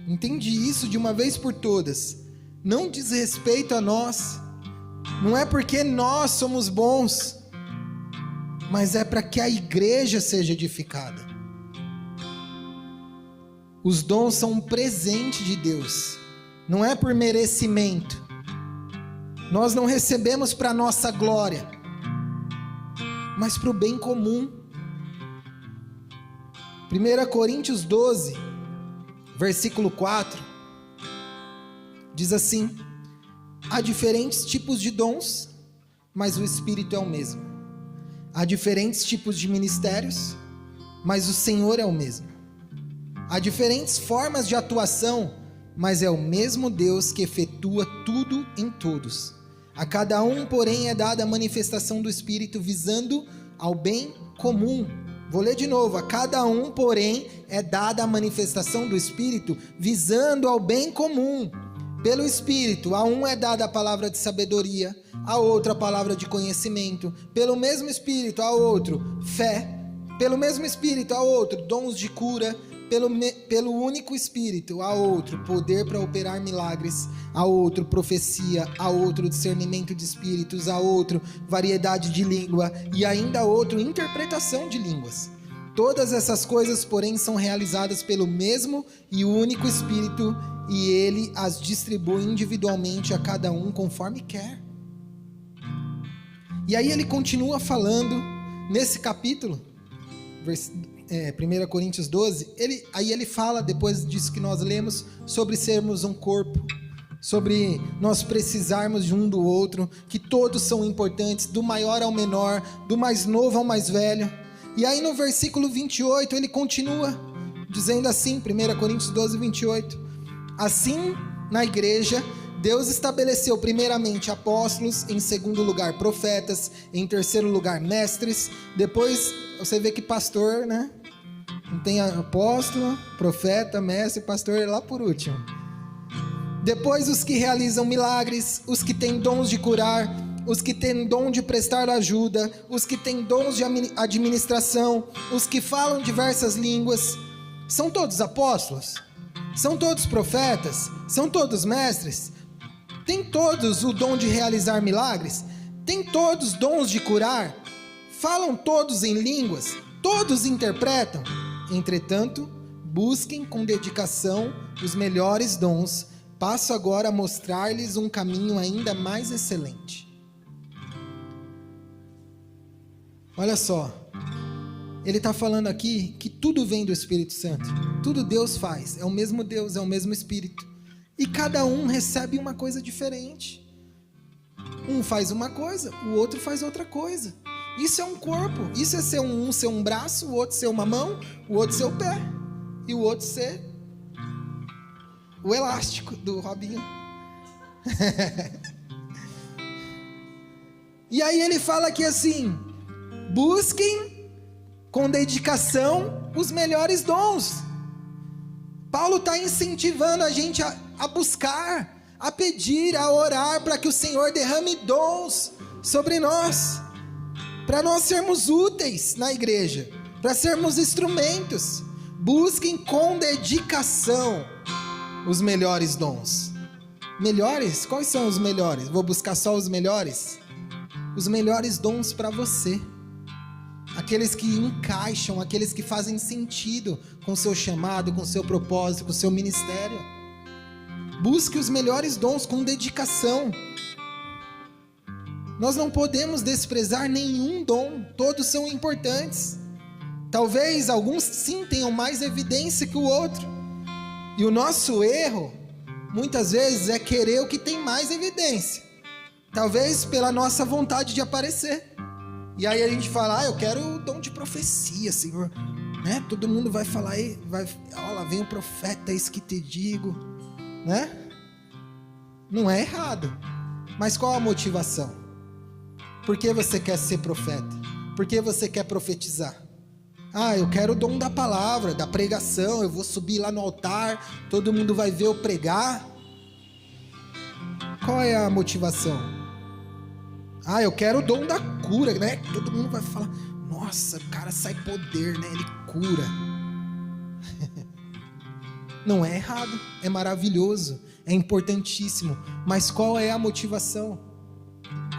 Entende isso de uma vez por todas. Não diz respeito a nós. Não é porque nós somos bons, mas é para que a igreja seja edificada. Os dons são um presente de Deus. Não é por merecimento. Nós não recebemos para nossa glória, mas para o bem comum. 1 Coríntios 12, versículo 4, diz assim: há diferentes tipos de dons, mas o Espírito é o mesmo. Há diferentes tipos de ministérios, mas o Senhor é o mesmo. Há diferentes formas de atuação, mas é o mesmo Deus que efetua tudo em todos. A cada um, porém, é dada a manifestação do Espírito visando ao bem comum. Vou ler de novo. A cada um, porém, é dada a manifestação do Espírito, visando ao bem comum. Pelo Espírito, a um é dada a palavra de sabedoria, a outro a palavra de conhecimento. Pelo mesmo Espírito, a outro, fé. Pelo mesmo Espírito, a outro, dons de cura. Pelo único Espírito, a outro, poder para operar milagres, a outro, profecia, a outro, discernimento de espíritos, a outro, variedade de língua e ainda a outro, interpretação de línguas. Todas essas coisas, porém, são realizadas pelo mesmo e único Espírito, e ele as distribui individualmente a cada um conforme quer. E aí ele continua falando nesse capítulo, 1 Coríntios 12, ele fala, depois disso que nós lemos, sobre sermos um corpo, sobre nós precisarmos de um do outro, que todos são importantes, do maior ao menor, do mais novo ao mais velho. E aí no versículo 28 ele continua dizendo assim, 1 Coríntios 12, 28, assim na igreja Deus estabeleceu primeiramente apóstolos, em segundo lugar profetas, em terceiro lugar mestres. Depois você vê que pastor, né? Não tem apóstolo, profeta, mestre, pastor lá por último. Depois os que realizam milagres, os que têm dons de curar, os que têm dom de prestar ajuda, os que têm dons de administração, os que falam diversas línguas. São todos apóstolos? São todos profetas? São todos mestres? Tem todos o dom de realizar milagres? Tem todos dons de curar? Falam todos em línguas? Todos interpretam? Entretanto, busquem com dedicação os melhores dons. Passo agora a mostrar-lhes um caminho ainda mais excelente. Olha só, ele está falando aqui que tudo vem do Espírito Santo. Tudo Deus faz, é o mesmo Deus, é o mesmo Espírito. E cada um recebe uma coisa diferente. Um faz uma coisa, o outro faz outra coisa. Isso é um corpo. Isso é ser um ser um braço, o outro ser uma mão, o outro ser o pé. E o outro ser o elástico do Robinho. E aí ele fala aqui assim: busquem com dedicação os melhores dons. Paulo está incentivando a gente a buscar, a pedir, a orar para que o Senhor derrame dons sobre nós, para nós sermos úteis na igreja, para sermos instrumentos. Busquem com dedicação os melhores dons. Melhores? Quais são os melhores? Vou buscar só os melhores? Os melhores dons para você. Aqueles que encaixam, aqueles que fazem sentido com o seu chamado, com o seu propósito, com o seu ministério. Busque os melhores dons com dedicação. Nós não podemos desprezar nenhum dom, todos são importantes. Talvez alguns sim tenham mais evidência que o outro. E o nosso erro, muitas vezes, é querer o que tem mais evidência. Talvez pela nossa vontade de aparecer. E aí a gente fala, eu quero o dom de profecia, Senhor. Né? Todo mundo vai falar, olha lá vem o profeta, é isso que te digo. Né? Não é errado. Mas qual a motivação? Por que você quer ser profeta? Por que você quer profetizar? Eu quero o dom da palavra, da pregação. Eu vou subir lá no altar, todo mundo vai ver eu pregar. Qual é a motivação? Eu quero o dom da cura, né? Todo mundo vai falar, nossa, o cara sai poder, né? Ele cura. Não é errado, é maravilhoso, é importantíssimo. Mas qual é a motivação?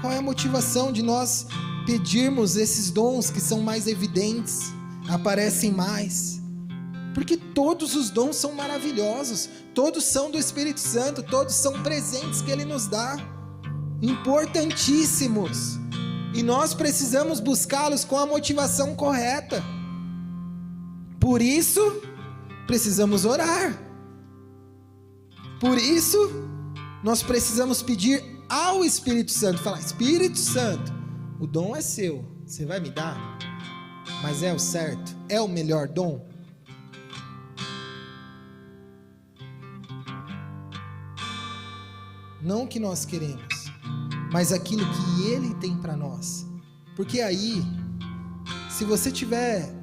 Qual é a motivação de nós pedirmos esses dons que são mais evidentes, aparecem mais? Porque todos os dons são maravilhosos, todos são do Espírito Santo, todos são presentes que Ele nos dá. Importantíssimos, e nós precisamos buscá-los com a motivação correta. Por isso precisamos orar, por isso nós precisamos pedir ao Espírito Santo, falar, Espírito Santo, o dom é seu, você vai me dar, mas é o certo, é o melhor dom? Não o que nós queremos, mas aquilo que Ele tem para nós. Porque aí, se você tiver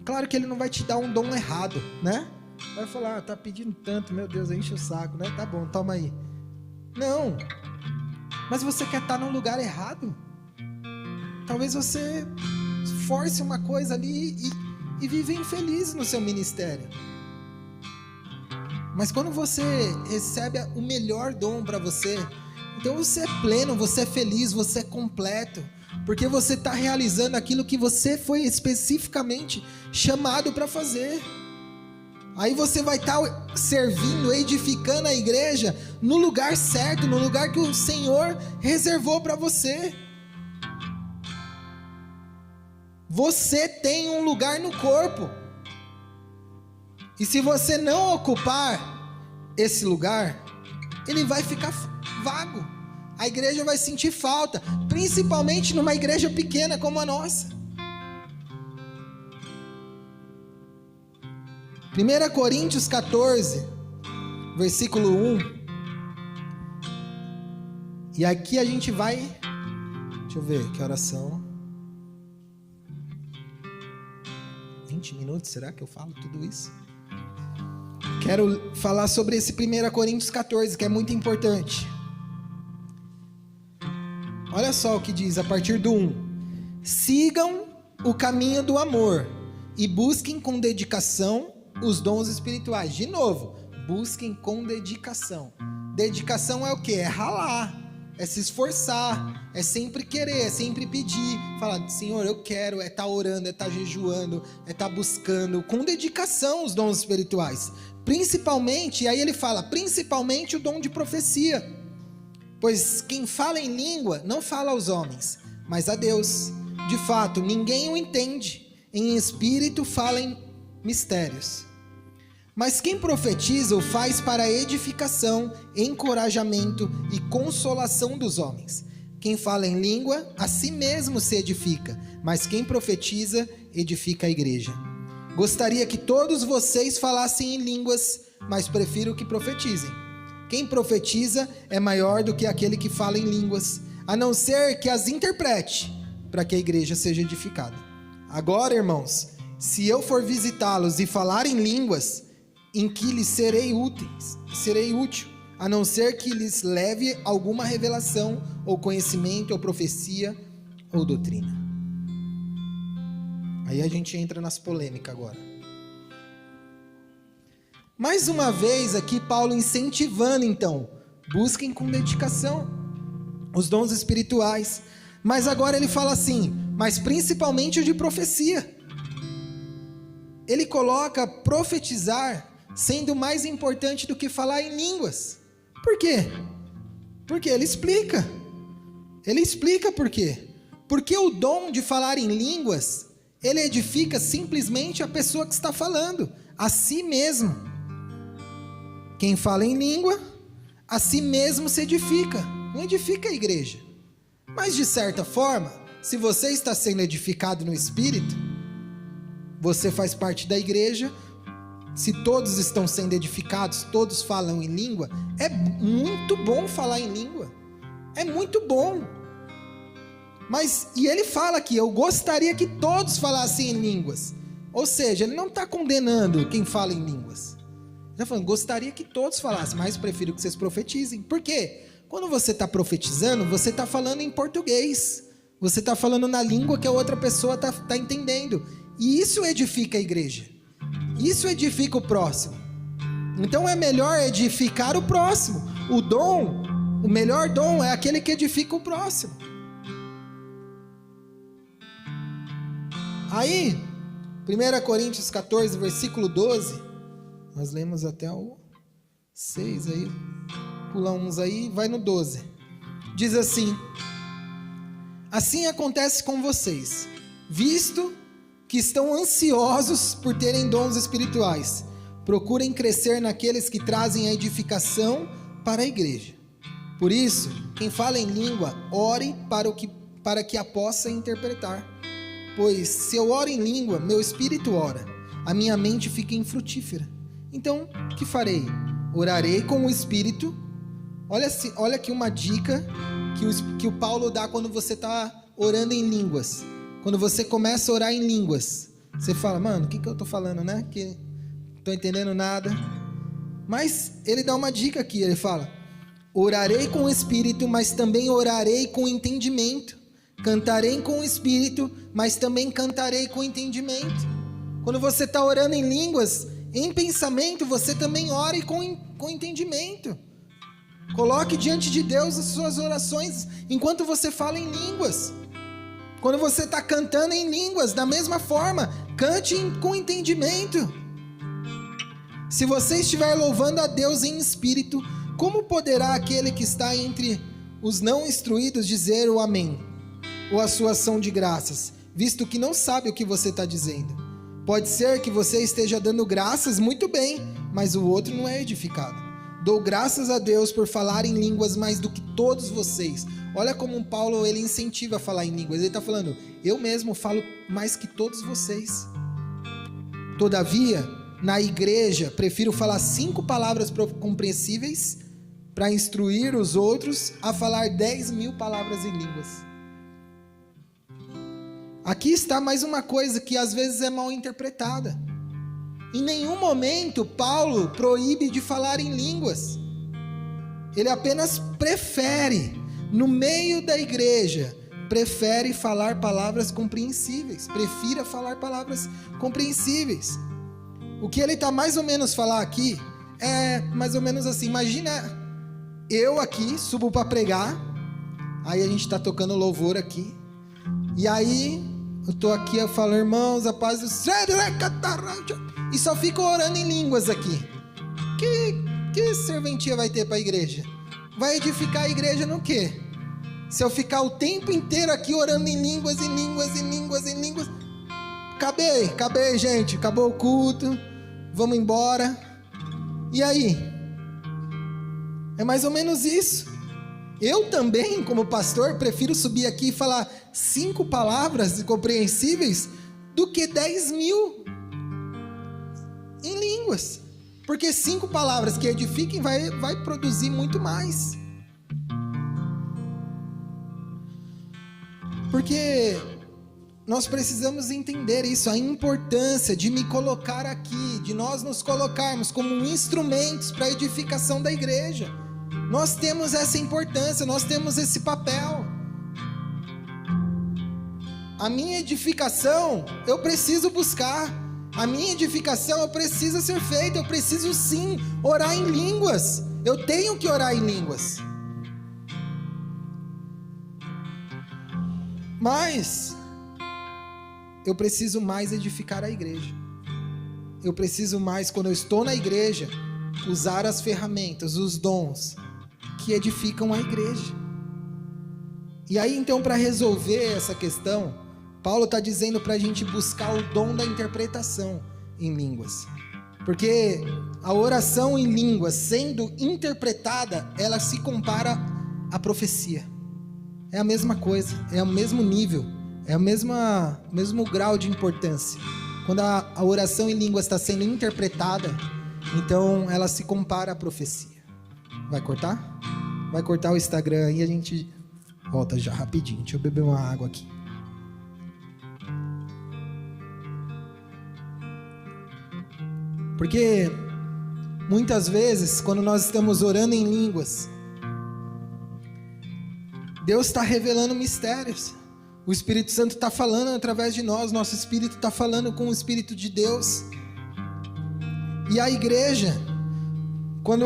Claro que ele não vai te dar um dom errado, né? Vai falar, tá pedindo tanto, meu Deus, enche o saco, né? Tá bom, toma aí. Não. Mas você quer estar no lugar errado? Talvez você force uma coisa ali e vive infeliz no seu ministério. Mas quando você recebe o melhor dom para você, então você é pleno, você é feliz, você é completo, porque você está realizando aquilo que você foi especificamente chamado para fazer. Aí você vai estar servindo, edificando a igreja no lugar certo, no lugar que o Senhor reservou para você. Você tem um lugar no corpo. E se você não ocupar esse lugar, ele vai ficar vago. A igreja vai sentir falta, principalmente numa igreja pequena como a nossa. 1 Coríntios 14, versículo 1. E aqui a gente vai... Deixa eu ver, que oração... 20 minutos, será que eu falo tudo isso? Quero falar sobre esse 1 Coríntios 14, que é muito importante. Olha só o que diz a partir do 1. Sigam o caminho do amor e busquem com dedicação os dons espirituais. De novo, busquem com dedicação. Dedicação é o quê? É ralar, é se esforçar, é sempre querer, é sempre pedir, falar, Senhor, eu quero, é estar orando, é estar jejuando, é estar buscando, com dedicação os dons espirituais. Principalmente, e aí ele fala, principalmente o dom de profecia. Pois quem fala em língua não fala aos homens, mas a Deus. De fato, ninguém o entende. Em espírito fala em mistérios. Mas quem profetiza o faz para edificação, encorajamento e consolação dos homens. Quem fala em língua, a si mesmo se edifica, mas quem profetiza, edifica a igreja. Gostaria que todos vocês falassem em línguas, mas prefiro que profetizem. Quem profetiza é maior do que aquele que fala em línguas, a não ser que as interprete, para que a igreja seja edificada. Agora, irmãos, se eu for visitá-los e falar em línguas, em que lhes serei útil, a não ser que lhes leve alguma revelação, ou conhecimento, ou profecia, ou doutrina. Aí a gente entra nas polêmicas agora. Mais uma vez aqui Paulo incentivando então, busquem com dedicação os dons espirituais. Mas agora ele fala assim, mas principalmente o de profecia. Ele coloca profetizar sendo mais importante do que falar em línguas. Por quê? Porque ele explica. Ele explica por quê. Porque o dom de falar em línguas, ele edifica simplesmente a pessoa que está falando, a si mesmo. Quem fala em língua, a si mesmo se edifica, não edifica a igreja. Mas de certa forma, se você está sendo edificado no Espírito, você faz parte da igreja. Se todos estão sendo edificados, todos falam em língua, é muito bom falar em língua. É muito bom. Mas, e ele fala aqui, eu gostaria que todos falassem em línguas. Ou seja, ele não está condenando quem fala em línguas. Ele está falando, gostaria que todos falassem, mas prefiro que vocês profetizem. Por quê? Quando você está profetizando, você está falando em português. Você está falando na língua que a outra pessoa está entendendo. E isso edifica a igreja. Isso edifica o próximo. Então é melhor edificar o próximo. O melhor dom é aquele que edifica o próximo. Aí, 1 Coríntios 14, versículo 12, nós lemos até o 6 aí, pula uns aí, vai no 12. Diz assim, assim acontece com vocês, visto que estão ansiosos por terem dons espirituais, procurem crescer naqueles que trazem a edificação para a igreja. Por isso, quem fala em língua, ore para que a possa interpretar. Pois se eu oro em língua, meu espírito ora, a minha mente fica infrutífera. Então, o que farei? Orarei com o espírito. Olha aqui uma dica que o Paulo dá quando você está orando em línguas. Quando você começa a orar em línguas, Você fala, mano, o que eu tô falando, né? Que não tô entendendo nada. Mas ele dá uma dica aqui, ele fala: orarei com o espírito, mas também orarei com entendimento. Cantarei com o espírito, mas também cantarei com entendimento. Quando você está orando em línguas, em pensamento, você também ore com entendimento. Coloque diante de Deus as suas orações enquanto você fala em línguas. Quando você está cantando em línguas, da mesma forma, cante com entendimento. Se você estiver louvando a Deus em espírito, como poderá aquele que está entre os não instruídos dizer o amém, ou a sua ação de graças, visto que não sabe o que você está dizendo? Pode ser que você esteja dando graças muito bem, mas o outro não é edificado. Dou graças a Deus por falar em línguas mais do que todos vocês. Olha como Paulo, ele incentiva a falar em línguas. Ele está falando, eu mesmo falo mais que todos vocês. Todavia, na igreja, prefiro falar 5 palavras compreensíveis para instruir os outros a falar 10.000 palavras em línguas. Aqui está mais uma coisa que às vezes é mal interpretada. Em nenhum momento Paulo proíbe de falar em línguas. Ele apenas prefere, no meio da igreja, prefere falar palavras compreensíveis. Prefira falar palavras compreensíveis. O que ele está mais ou menos falar aqui é mais ou menos assim. Imagina eu aqui, subo para pregar, aí a gente está tocando louvor aqui, e aí eu estou aqui, eu falo, irmãos, a paz do céu, e só fico orando em línguas aqui. Que serventia vai ter para a igreja? Vai edificar a igreja no quê? Se eu ficar o tempo inteiro aqui orando em línguas, acabei, gente, acabou o culto, vamos embora. E aí? É mais ou menos isso. Eu também, como pastor, prefiro subir aqui e falar 5 palavras compreensíveis do que 10.000 em línguas. Porque 5 palavras que edifiquem vai produzir muito mais. Porque nós precisamos entender isso, a importância de me colocar aqui, de nós nos colocarmos como instrumentos para a edificação da igreja. Nós temos essa importância, nós temos esse papel. A minha edificação, eu preciso buscar. A minha edificação, eu preciso ser feita. Eu preciso sim orar em línguas. Eu tenho que orar em línguas. Mas eu preciso mais edificar a igreja. Eu preciso mais, quando eu estou na igreja, usar as ferramentas, os dons que edificam a igreja. E aí então, para resolver essa questão, Paulo está dizendo para a gente buscar o dom da interpretação em línguas. Porque a oração em línguas sendo interpretada, ela se compara à profecia. É a mesma coisa, é o mesmo nível, é o mesmo grau de importância. Quando a oração em línguas está sendo interpretada, então ela se compara à profecia. Vai cortar? Vai cortar o Instagram e a gente volta já rapidinho. Deixa eu beber uma água aqui. Porque muitas vezes, quando nós estamos orando em línguas, Deus está revelando mistérios. O Espírito Santo está falando através de nós. Nosso Espírito está falando com o Espírito de Deus. E a igreja, quando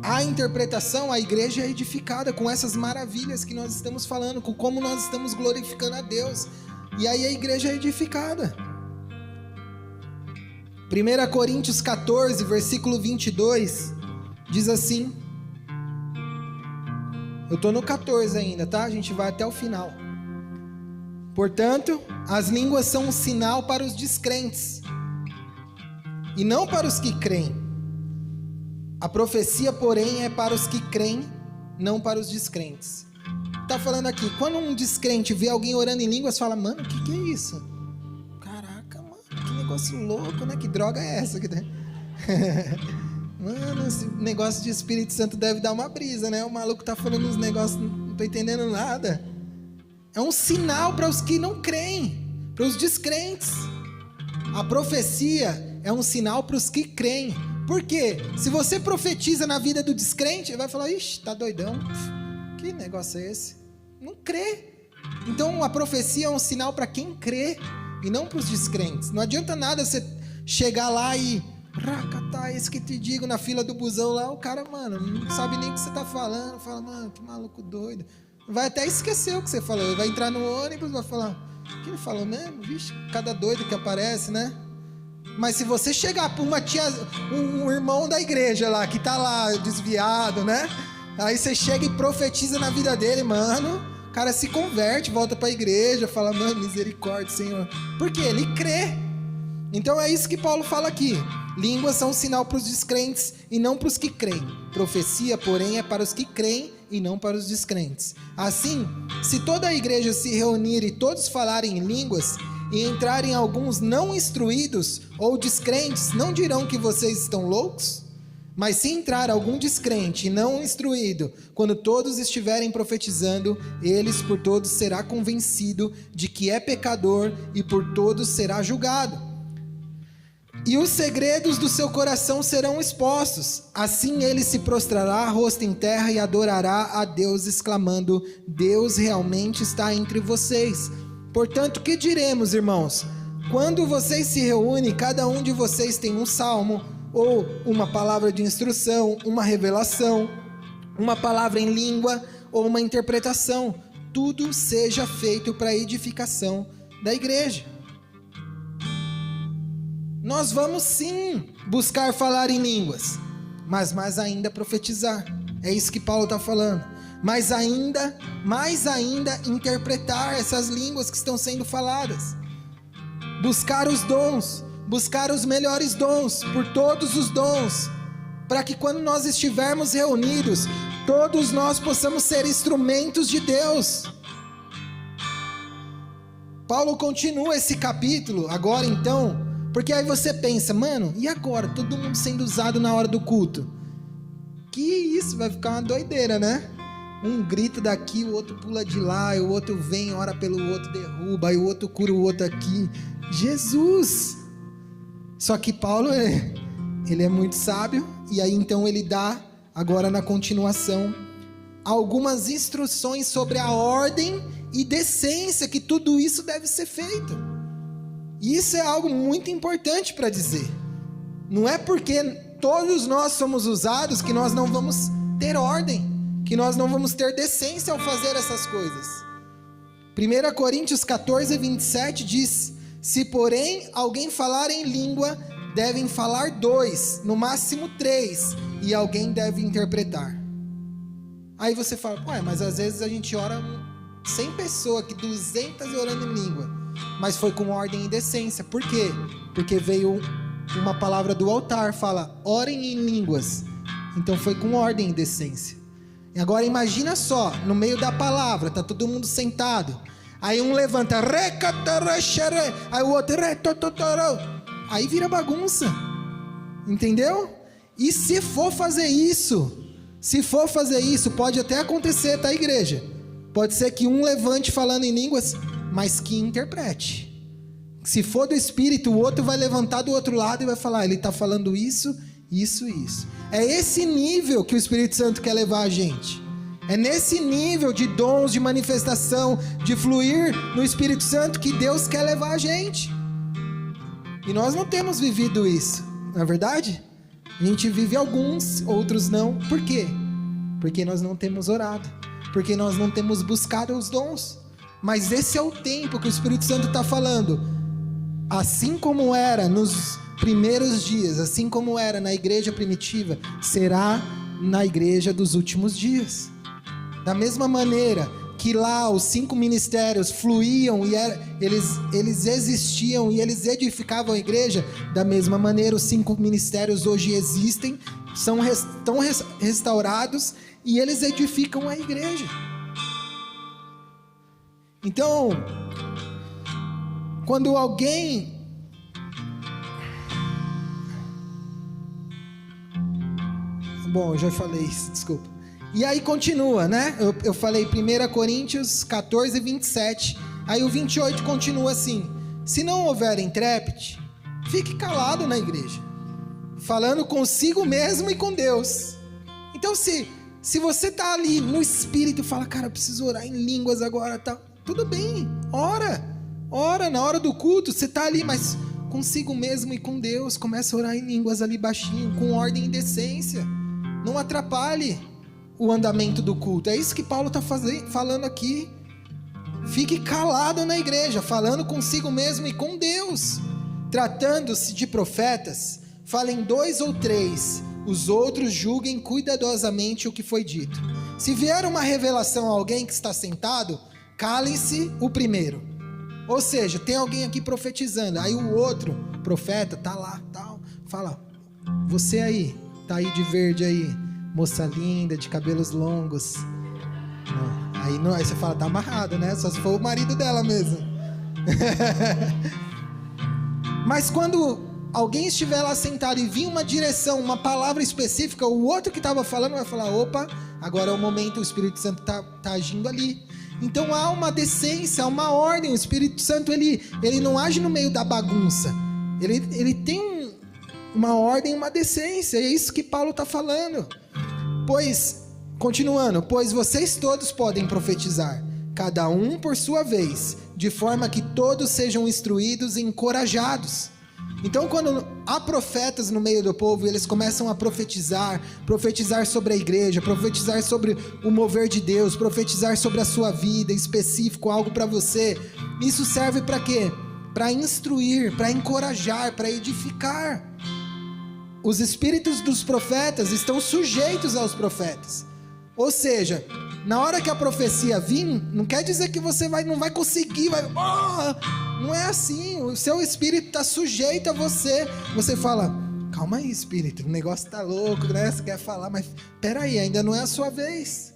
há interpretação, a igreja é edificada com essas maravilhas que nós estamos falando, com como nós estamos glorificando a Deus. E aí a igreja é edificada. 1 Coríntios 14, versículo 22, diz assim. Eu estou no 14 ainda, tá? A gente vai até o final. Portanto, as línguas são um sinal para os descrentes, e não para os que creem. A profecia, porém, é para os que creem, não para os descrentes. Está falando aqui, quando um descrente vê alguém orando em línguas, fala, mano, o que é isso? Caraca, mano, que negócio louco, né? Que droga é essa? Mano, esse negócio de Espírito Santo deve dar uma brisa, né? O maluco tá falando uns negócios, não tô entendendo nada. É um sinal para os que não creem, para os descrentes. A profecia é um sinal para os que creem. Por quê? Se você profetiza na vida do descrente, ele vai falar, ixi, tá doidão. Que negócio é esse? Não crê. Então a profecia é um sinal para quem crê e não para os descrentes. Não adianta nada você chegar lá e... Racatá, esse que te digo, na fila do busão lá, o cara, mano, não sabe nem o que você tá falando. Fala, mano, que maluco doido. Vai até esquecer o que você falou. Ele vai entrar no ônibus e vai falar, o que ele falou mesmo? Vixe, cada doido que aparece, né? Mas se você chegar pra uma tia, um irmão da igreja lá, que tá lá desviado, né? Aí você chega e profetiza na vida dele, mano, o cara se converte, volta pra igreja, fala, mano, misericórdia, Senhor. Por quê? Ele crê. Então é isso que Paulo fala aqui. Línguas são um sinal para os descrentes e não para os que creem. Profecia, porém, é para os que creem e não para os descrentes. Assim, se toda a igreja se reunir e todos falarem em línguas e entrarem alguns não instruídos ou descrentes, não dirão que vocês estão loucos? Mas se entrar algum descrente e não instruído, quando todos estiverem profetizando, eles por todos será convencido de que é pecador e por todos será julgado. E os segredos do seu coração serão expostos. Assim ele se prostrará, rosto em terra, e adorará a Deus, exclamando, Deus realmente está entre vocês. Portanto, que diremos, irmãos? Quando vocês se reúnem, cada um de vocês tem um salmo, ou uma palavra de instrução, uma revelação, uma palavra em língua, ou uma interpretação. Tudo seja feito para a edificação da igreja. Nós vamos sim buscar falar em línguas, mas mais ainda profetizar. É isso que Paulo está falando. Mais ainda interpretar essas línguas que estão sendo faladas. Buscar os dons, buscar os melhores dons, por todos os dons, para que quando nós estivermos reunidos, todos nós possamos ser instrumentos de Deus. Paulo continua esse capítulo, agora então, porque aí você pensa, mano, e agora? Todo mundo sendo usado na hora do culto. Que isso, vai ficar uma doideira, né? Um grita daqui, o outro pula de lá, e o outro vem, ora pelo outro, derruba, aí o outro cura o outro aqui. Jesus! Só que Paulo, ele é muito sábio, e aí então ele dá, agora na continuação, algumas instruções sobre a ordem e decência que tudo isso deve ser feito. E isso é algo muito importante para dizer. Não é porque todos nós somos usados que nós não vamos ter ordem, que nós não vamos ter decência ao fazer essas coisas. 1 Coríntios 14, 27 diz, se porém alguém falar em língua, devem falar 2, no máximo 3, e alguém deve interpretar. Aí você fala, ué, mas às vezes a gente ora 100 pessoas aqui, 200 orando em língua. Mas foi com ordem e decência. Por quê? Porque veio uma palavra do altar, fala, orem em línguas. Então foi com ordem e decência. E agora imagina só, no meio da palavra, tá todo mundo sentado. Aí um levanta, aí o outro, aí vira bagunça. Entendeu? E se for fazer isso, pode até acontecer, tá, igreja? Pode ser que um levante falando em línguas, mas que interprete. Se for do Espírito, o outro vai levantar do outro lado e vai falar, ele está falando isso, isso e isso. É esse nível que o Espírito Santo quer levar a gente. É nesse nível de dons, de manifestação, de fluir no Espírito Santo que Deus quer levar a gente. E nós não temos vivido isso, não é verdade? A gente vive alguns, outros não. Por quê? Porque nós não temos orado. Porque nós não temos buscado os dons. Mas esse é o tempo que o Espírito Santo está falando. Assim como era nos primeiros dias, assim como era na igreja primitiva, será na igreja dos últimos dias. Da mesma maneira que lá os 5 ministérios fluíam e eles existiam e eles edificavam a igreja, da mesma maneira os 5 ministérios hoje existem, estão restaurados e eles edificam a igreja. Então, quando alguém bom, eu já falei isso, desculpa. E aí continua, né? Eu falei 1 Coríntios 14, 27. Aí o 28 continua assim: se não houver intérprete, fique calado na igreja, falando consigo mesmo e com Deus. Então se você está ali no Espírito e fala, cara, eu preciso orar em línguas agora, tá? Tudo bem, ora na hora do culto, você está ali, mas consigo mesmo e com Deus, começa a orar em línguas ali baixinho, com ordem e decência, não atrapalhe o andamento do culto. É isso que Paulo está falando aqui. Fique calado na igreja, falando consigo mesmo e com Deus. Tratando-se de profetas, falem 2 ou 3, os outros julguem cuidadosamente o que foi dito. Se vier uma revelação a alguém que está sentado, calem-se o primeiro. Ou seja, tem alguém aqui profetizando, aí o outro profeta tá lá, tal, fala, você aí, tá aí de verde aí, moça linda, de cabelos longos. Não, aí você fala, tá amarrado, né? Só se for o marido dela mesmo. Mas quando alguém estiver lá sentado e vir uma direção, uma palavra específica, o outro que estava falando vai falar, opa, agora é o momento, o Espírito Santo tá agindo ali. Então há uma decência, há uma ordem. O Espírito Santo ele não age no meio da bagunça. Ele tem uma ordem, uma decência. É isso que Paulo está falando. Continuando, pois vocês todos podem profetizar, cada um por sua vez, de forma que todos sejam instruídos e encorajados. Então, quando há profetas no meio do povo, eles começam a profetizar sobre a igreja, profetizar sobre o mover de Deus, profetizar sobre a sua vida, específico, algo para você. Isso serve para quê? Para instruir, para encorajar, para edificar. Os espíritos dos profetas estão sujeitos aos profetas. Ou seja, na hora que a profecia vir, não quer dizer que você não vai conseguir, não é assim. O seu espírito está sujeito a você. Você fala, calma aí, espírito, o negócio está louco, né? Você quer falar, mas peraí, ainda não é a sua vez.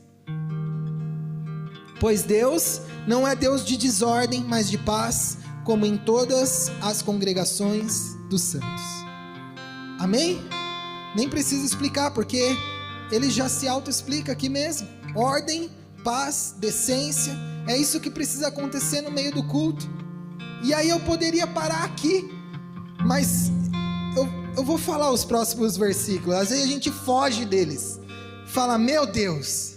Pois Deus não é Deus de desordem, mas de paz, como em todas as congregações dos santos. Amém? Nem preciso explicar, porque ele já se auto-explica aqui mesmo. Ordem, paz, decência, é isso que precisa acontecer no meio do culto. E aí eu poderia parar aqui, mas eu vou falar os próximos versículos. Às vezes a gente foge deles, fala, meu Deus,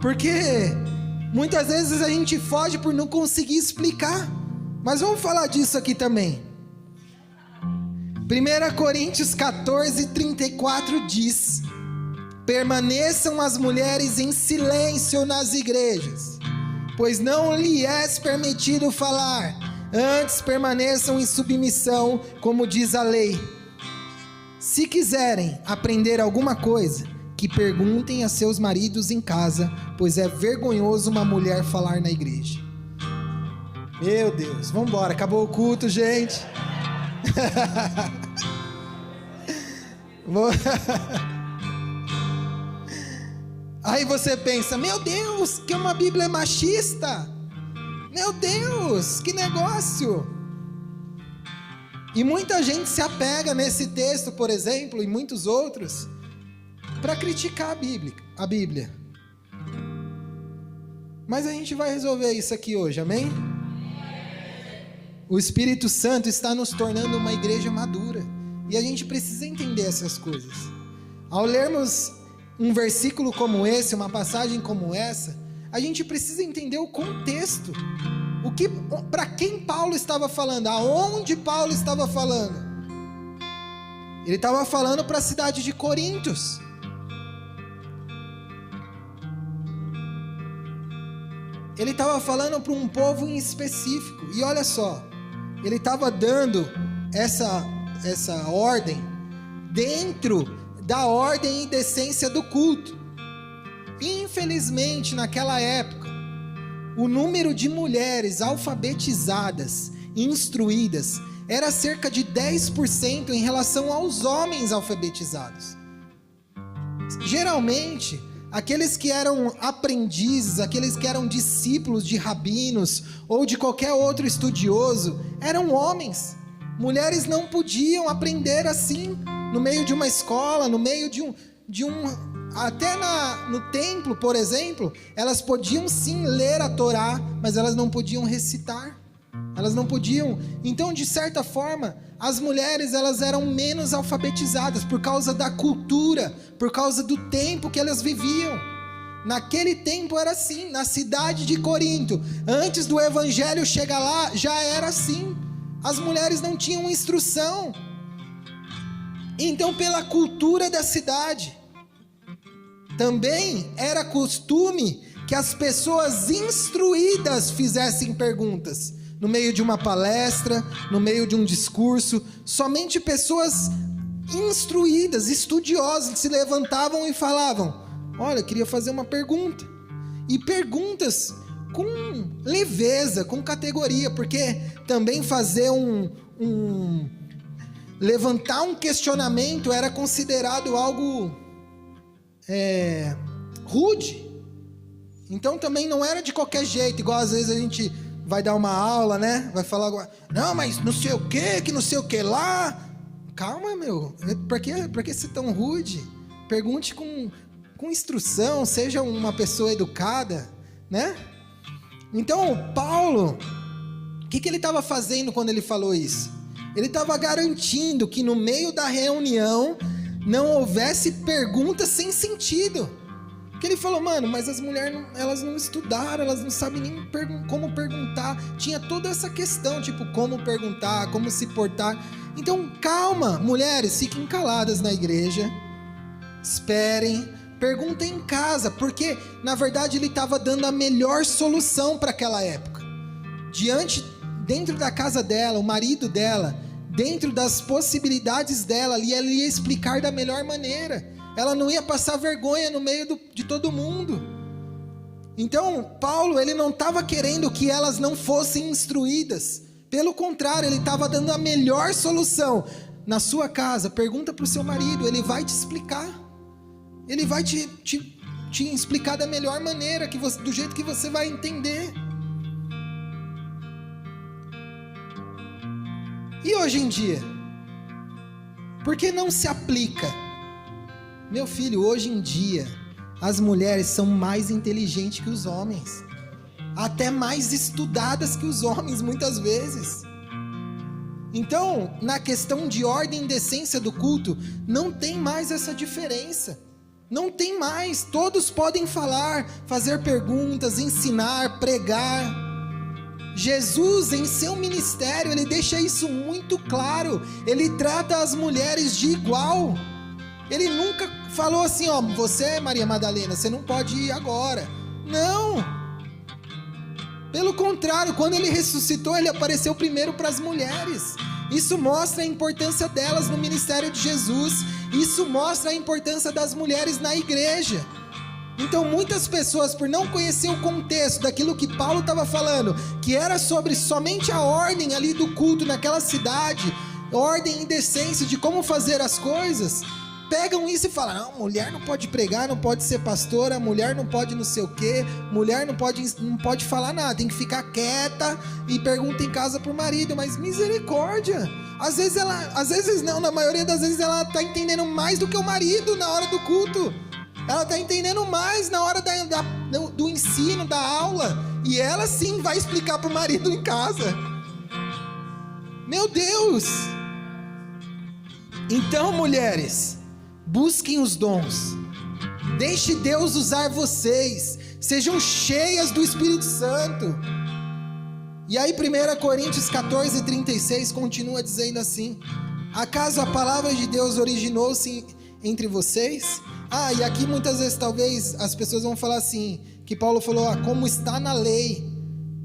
porque muitas vezes a gente foge por não conseguir explicar. Mas vamos falar disso aqui também. 1 Coríntios 14:34 diz: permaneçam as mulheres em silêncio nas igrejas, pois não lhe é permitido falar, antes permaneçam em submissão, como diz a lei. Se quiserem aprender alguma coisa, que perguntem a seus maridos em casa, pois é vergonhoso uma mulher falar na igreja. Meu Deus, vamos embora, acabou o culto, gente. Aí você pensa, meu Deus, que uma Bíblia machista. Meu Deus, que negócio. E muita gente se apega nesse texto, por exemplo, e muitos outros, para criticar a Bíblia. Mas a gente vai resolver isso aqui hoje, amém? O Espírito Santo está nos tornando uma igreja madura, e a gente precisa entender essas coisas. Ao lermos um versículo como esse, uma passagem como essa, a gente precisa entender o contexto. Para quem Paulo estava falando, aonde Paulo estava falando. Ele estava falando para a cidade de Corintos. Ele estava falando para um povo em específico. E olha só, ele estava dando essa ordem dentro da ordem e decência do culto. Infelizmente, naquela época, o número de mulheres alfabetizadas, instruídas, era cerca de 10% em relação aos homens alfabetizados. Geralmente, aqueles que eram aprendizes, aqueles que eram discípulos de rabinos ou de qualquer outro estudioso, eram homens. Mulheres não podiam aprender assim, no meio de uma escola, no meio de um até no templo, por exemplo, elas podiam sim ler a Torá, mas elas não podiam recitar. Elas não podiam. Então, de certa forma, as mulheres elas eram menos alfabetizadas por causa da cultura, por causa do tempo que elas viviam. Naquele tempo era assim, na cidade de Corinto, antes do evangelho chegar lá, já era assim. As mulheres não tinham instrução. Então, pela cultura da cidade, também era costume que as pessoas instruídas fizessem perguntas. No meio de uma palestra, no meio de um discurso, somente pessoas instruídas, estudiosas, se levantavam e falavam: olha, eu queria fazer uma pergunta. E perguntas com leveza, com categoria, porque também fazer levantar um questionamento era considerado algo rude. Então também não era de qualquer jeito, igual às vezes a gente vai dar uma aula, né? Vai falar, não, mas não sei o que não sei o que lá. Calma, meu, pra que ser tão rude? Pergunte com instrução, seja uma pessoa educada, né? Então, Paulo, o que ele estava fazendo quando ele falou isso? Ele estava garantindo que no meio da reunião não houvesse perguntas sem sentido. Porque ele falou, mano, mas as mulheres, elas não estudaram, elas não sabem nem como perguntar. Tinha toda essa questão, tipo, como perguntar, como se portar. Então, calma, mulheres, fiquem caladas na igreja. Esperem, perguntem em casa, porque, na verdade, ele estava dando a melhor solução para aquela época. Dentro da casa dela, o marido dela, dentro das possibilidades dela, ali, ela ia explicar da melhor maneira. Ela não ia passar vergonha no meio de todo mundo. Então, Paulo, ele não estava querendo que elas não fossem instruídas. Pelo contrário, ele estava dando a melhor solução. Na sua casa, pergunta para o seu marido, ele vai te explicar. Ele vai te explicar da melhor maneira, do jeito que você vai entender. E hoje em dia? Por que não se aplica? Meu filho, hoje em dia, as mulheres são mais inteligentes que os homens. Até mais estudadas que os homens, muitas vezes. Então, na questão de ordem e decência do culto, não tem mais essa diferença. Não tem mais. Todos podem falar, fazer perguntas, ensinar, pregar. Jesus, em seu ministério, ele deixa isso muito claro. Ele trata as mulheres de igual. Ele nunca falou assim, ó, você, Maria Madalena, você não pode ir agora. Não. Pelo contrário, quando ele ressuscitou, ele apareceu primeiro para as mulheres. Isso mostra a importância delas no ministério de Jesus. Isso mostra a importância das mulheres na igreja. Então muitas pessoas, por não conhecer o contexto daquilo que Paulo estava falando, que era sobre somente a ordem ali do culto naquela cidade, ordem e decência de como fazer as coisas, pegam isso e falam, não, mulher não pode pregar, não pode ser pastora, mulher não pode não sei o que, mulher não pode falar nada, tem que ficar quieta e pergunta em casa pro marido. Mas misericórdia, às vezes não, na maioria das vezes ela tá entendendo mais do que o marido na hora do culto. Ela está entendendo mais na hora do ensino, da aula. E ela sim vai explicar para o marido em casa. Meu Deus! Então, mulheres, busquem os dons. Deixe Deus usar vocês. Sejam cheias do Espírito Santo. E aí 1 Coríntios 14:36 continua dizendo assim: acaso a palavra de Deus originou-se entre vocês? E aqui muitas vezes talvez as pessoas vão falar assim, que Paulo falou, como está na lei.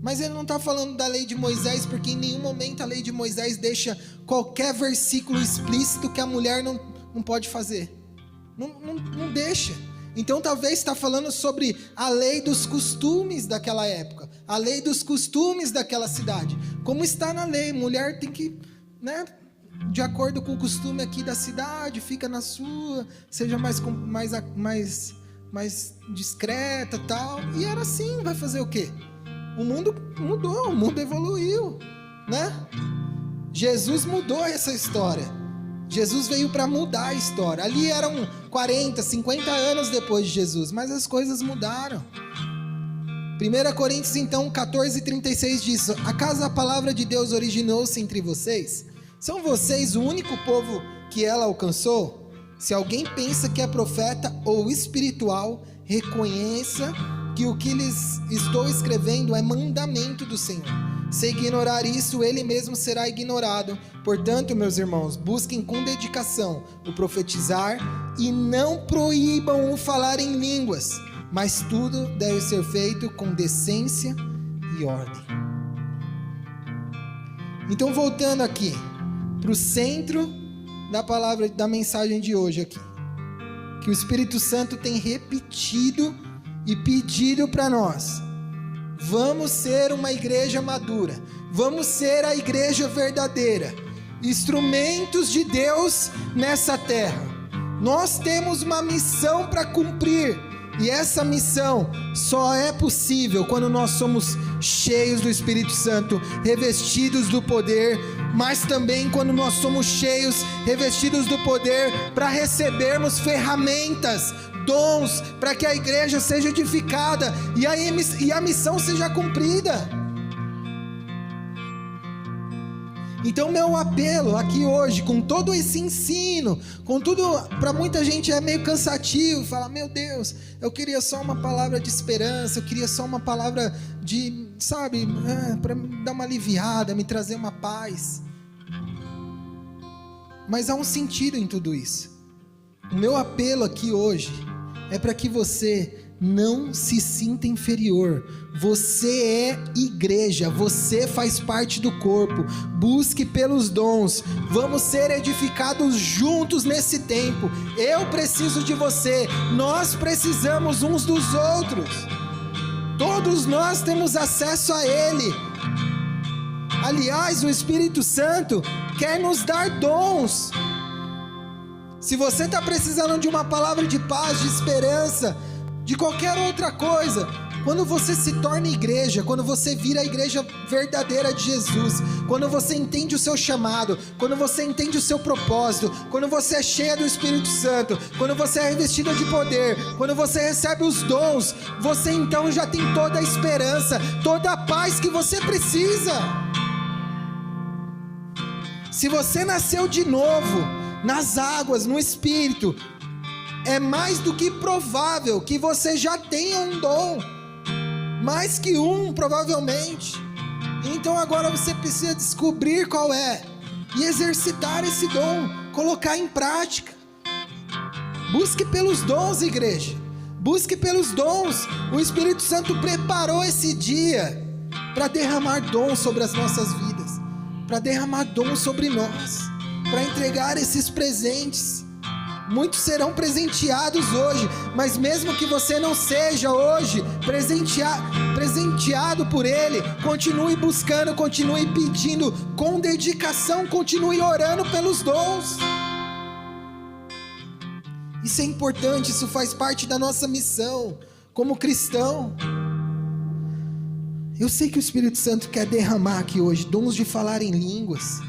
Mas ele não está falando da lei de Moisés, porque em nenhum momento a lei de Moisés deixa qualquer versículo explícito que a mulher não pode fazer. Não deixa. Então talvez está falando sobre a lei dos costumes daquela época, a lei dos costumes daquela cidade. Como está na lei, mulher tem que, né, de acordo com o costume aqui da cidade, fica na sua, seja mais discreta, tal. E era assim, vai fazer o quê? O mundo mudou, o mundo evoluiu, né? Jesus mudou essa história. Jesus veio para mudar a história. Ali eram 40, 50 anos depois de Jesus, mas as coisas mudaram. 1 Coríntios, então, 14:36 diz: acaso a palavra de Deus originou-se entre vocês? São vocês o único povo que ela alcançou? Se alguém pensa que é profeta ou espiritual, reconheça que o que lhes estou escrevendo é mandamento do Senhor. Se ignorar isso, ele mesmo será ignorado. Portanto, meus irmãos, busquem com dedicação o profetizar e não proíbam o falar em línguas, mas tudo deve ser feito com decência e ordem. Então, voltando aqui para o centro da palavra, da mensagem de hoje aqui, que o Espírito Santo tem repetido e pedido para nós: vamos ser uma igreja madura, vamos ser a igreja verdadeira, instrumentos de Deus nessa terra. Nós temos uma missão para cumprir, e essa missão só é possível quando nós somos cheios do Espírito Santo, revestidos do poder, mas também quando nós somos cheios, revestidos do poder para recebermos ferramentas, dons, para que a igreja seja edificada e a missão seja cumprida. Então, meu apelo aqui hoje, com todo esse ensino, com tudo, para muita gente é meio cansativo, fala: meu Deus, eu queria só uma palavra de esperança, eu queria só uma palavra de, sabe, para me dar uma aliviada, me trazer uma paz. Mas há um sentido em tudo isso. O meu apelo aqui hoje é para que você não se sinta inferior. Você é igreja, você faz parte do corpo. Busque pelos dons. Vamos ser edificados juntos nesse tempo. Eu preciso de você, nós precisamos uns dos outros. Todos nós temos acesso a Ele. Aliás, o Espírito Santo quer nos dar dons. Se você está precisando de uma palavra de paz, de esperança, de qualquer outra coisa, quando você se torna igreja, quando você vira a igreja verdadeira de Jesus, quando você entende o seu chamado, quando você entende o seu propósito, quando você é cheia do Espírito Santo, quando você é revestida de poder, quando você recebe os dons, você então já tem toda a esperança, toda a paz que você precisa. Se você nasceu de novo, nas águas, no Espírito, é mais do que provável que você já tenha um dom, mais que um, provavelmente. Então agora você precisa descobrir qual é e exercitar esse dom, colocar em prática. Busque pelos dons, igreja, busque pelos dons. O Espírito Santo preparou esse dia para derramar dons sobre as nossas vidas, para derramar dons sobre nós, para entregar esses presentes. Muitos serão presenteados hoje, mas mesmo que você não seja hoje presenteado por Ele, continue buscando, continue pedindo com dedicação, continue orando pelos dons. Isso é importante, isso faz parte da nossa missão como cristão. Eu sei que o Espírito Santo quer derramar aqui hoje dons de falar em línguas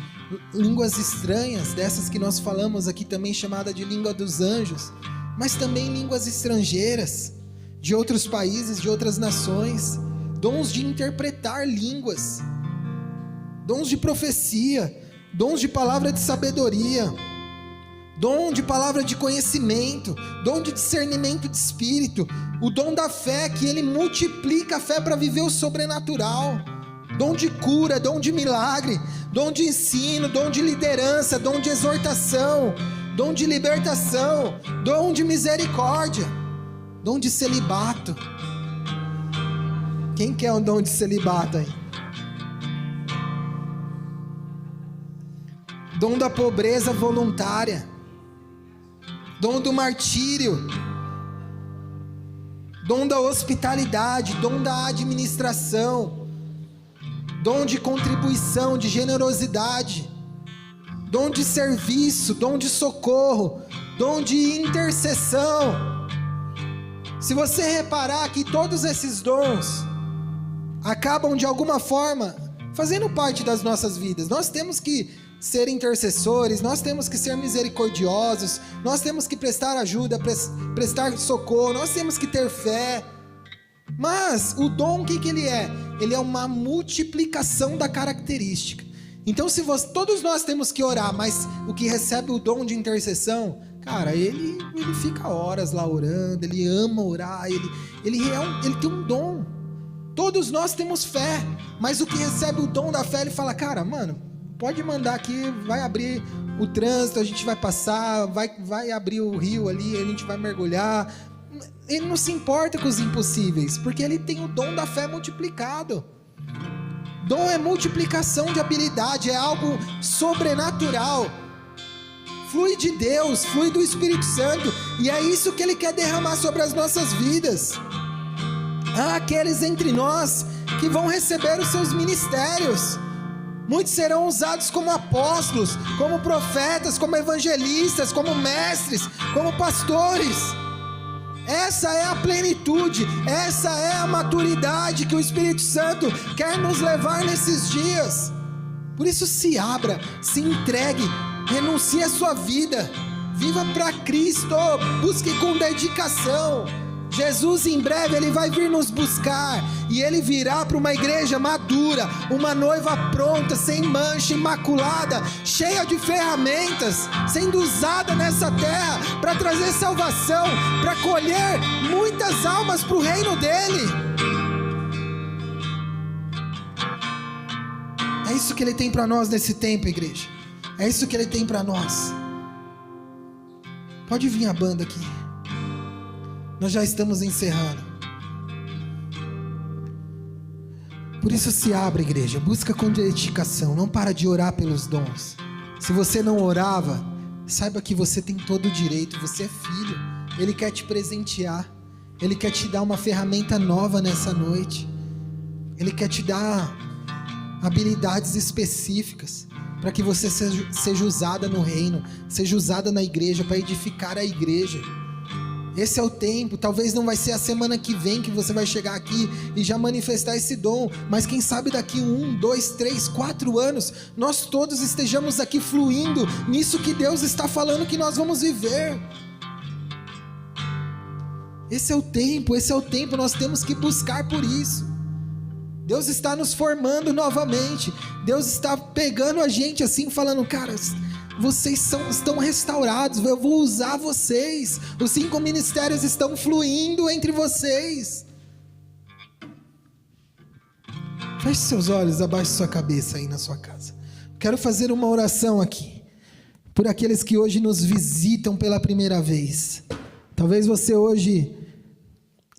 estranhas, dessas que nós falamos aqui também, chamada de língua dos anjos, mas também línguas estrangeiras, de outros países, de outras nações, dons de interpretar línguas, dons de profecia, dons de palavra de sabedoria, dom de palavra de conhecimento, dom de discernimento de espírito, o dom da fé, que ele multiplica a fé para viver o sobrenatural, dom de cura, dom de milagre, dom de ensino, dom de liderança, dom de exortação, dom de libertação, dom de misericórdia, dom de celibato. Quem quer um dom de celibato aí? Dom da pobreza voluntária, dom do martírio, dom da hospitalidade, dom da administração, dom de contribuição, de generosidade, dom de serviço, dom de socorro, dom de intercessão. Se você reparar que todos esses dons acabam de alguma forma fazendo parte das nossas vidas. Nós temos que ser intercessores, nós temos que ser misericordiosos, nós temos que prestar ajuda, prestar socorro, nós temos que ter fé. Mas o dom, o que ele é? Ele é uma multiplicação da característica. Então, se todos nós temos que orar, mas o que recebe o dom de intercessão, cara, ele fica horas lá orando, ele ama orar, ele tem um dom. Todos nós temos fé, mas o que recebe o dom da fé, ele fala, cara, mano, pode mandar aqui, vai abrir o trânsito, a gente vai passar, vai abrir o rio ali, a gente vai mergulhar. Ele não se importa com os impossíveis, porque ele tem o dom da fé multiplicado. Dom é multiplicação de habilidade, é algo sobrenatural. Flui de Deus, flui do Espírito Santo, e é isso que Ele quer derramar sobre as nossas vidas. Há aqueles entre nós que vão receber os seus ministérios. Muitos serão usados como apóstolos, como profetas, como evangelistas, como mestres, como pastores. Essa é a plenitude, essa é a maturidade que o Espírito Santo quer nos levar nesses dias. Por isso se abra, se entregue, renuncie a sua vida, viva para Cristo, busque com dedicação. Jesus em breve Ele vai vir nos buscar, e Ele virá para uma igreja madura, uma noiva pronta, sem mancha, imaculada, cheia de ferramentas, sendo usada nessa terra para trazer salvação, para colher muitas almas para o reino dEle. É isso que Ele tem para nós nesse tempo, igreja. É isso que Ele tem para nós. Pode vir a banda aqui. Nós já estamos encerrando. Por isso se abre, igreja. Busca com dedicação. Não para de orar pelos dons. Se você não orava, saiba que você tem todo o direito. Você é filho. Ele quer te presentear. Ele quer te dar uma ferramenta nova nessa noite. Ele quer te dar habilidades específicas para que você seja usada no reino, seja usada na igreja, para edificar a igreja. Esse é o tempo. Talvez não vai ser a semana que vem que você vai chegar aqui e já manifestar esse dom, mas quem sabe daqui 1, 2, 3, 4 anos nós todos estejamos aqui fluindo nisso que Deus está falando que nós vamos viver. Esse é o tempo, nós temos que buscar por isso. Deus está nos formando novamente. Deus está pegando a gente assim, falando, cara, vocês estão restaurados, eu vou usar vocês. Os 5 ministérios estão fluindo entre vocês. Feche seus olhos, abaixe sua cabeça aí na sua casa. Quero fazer uma oração aqui por aqueles que hoje nos visitam pela primeira vez. Talvez você hoje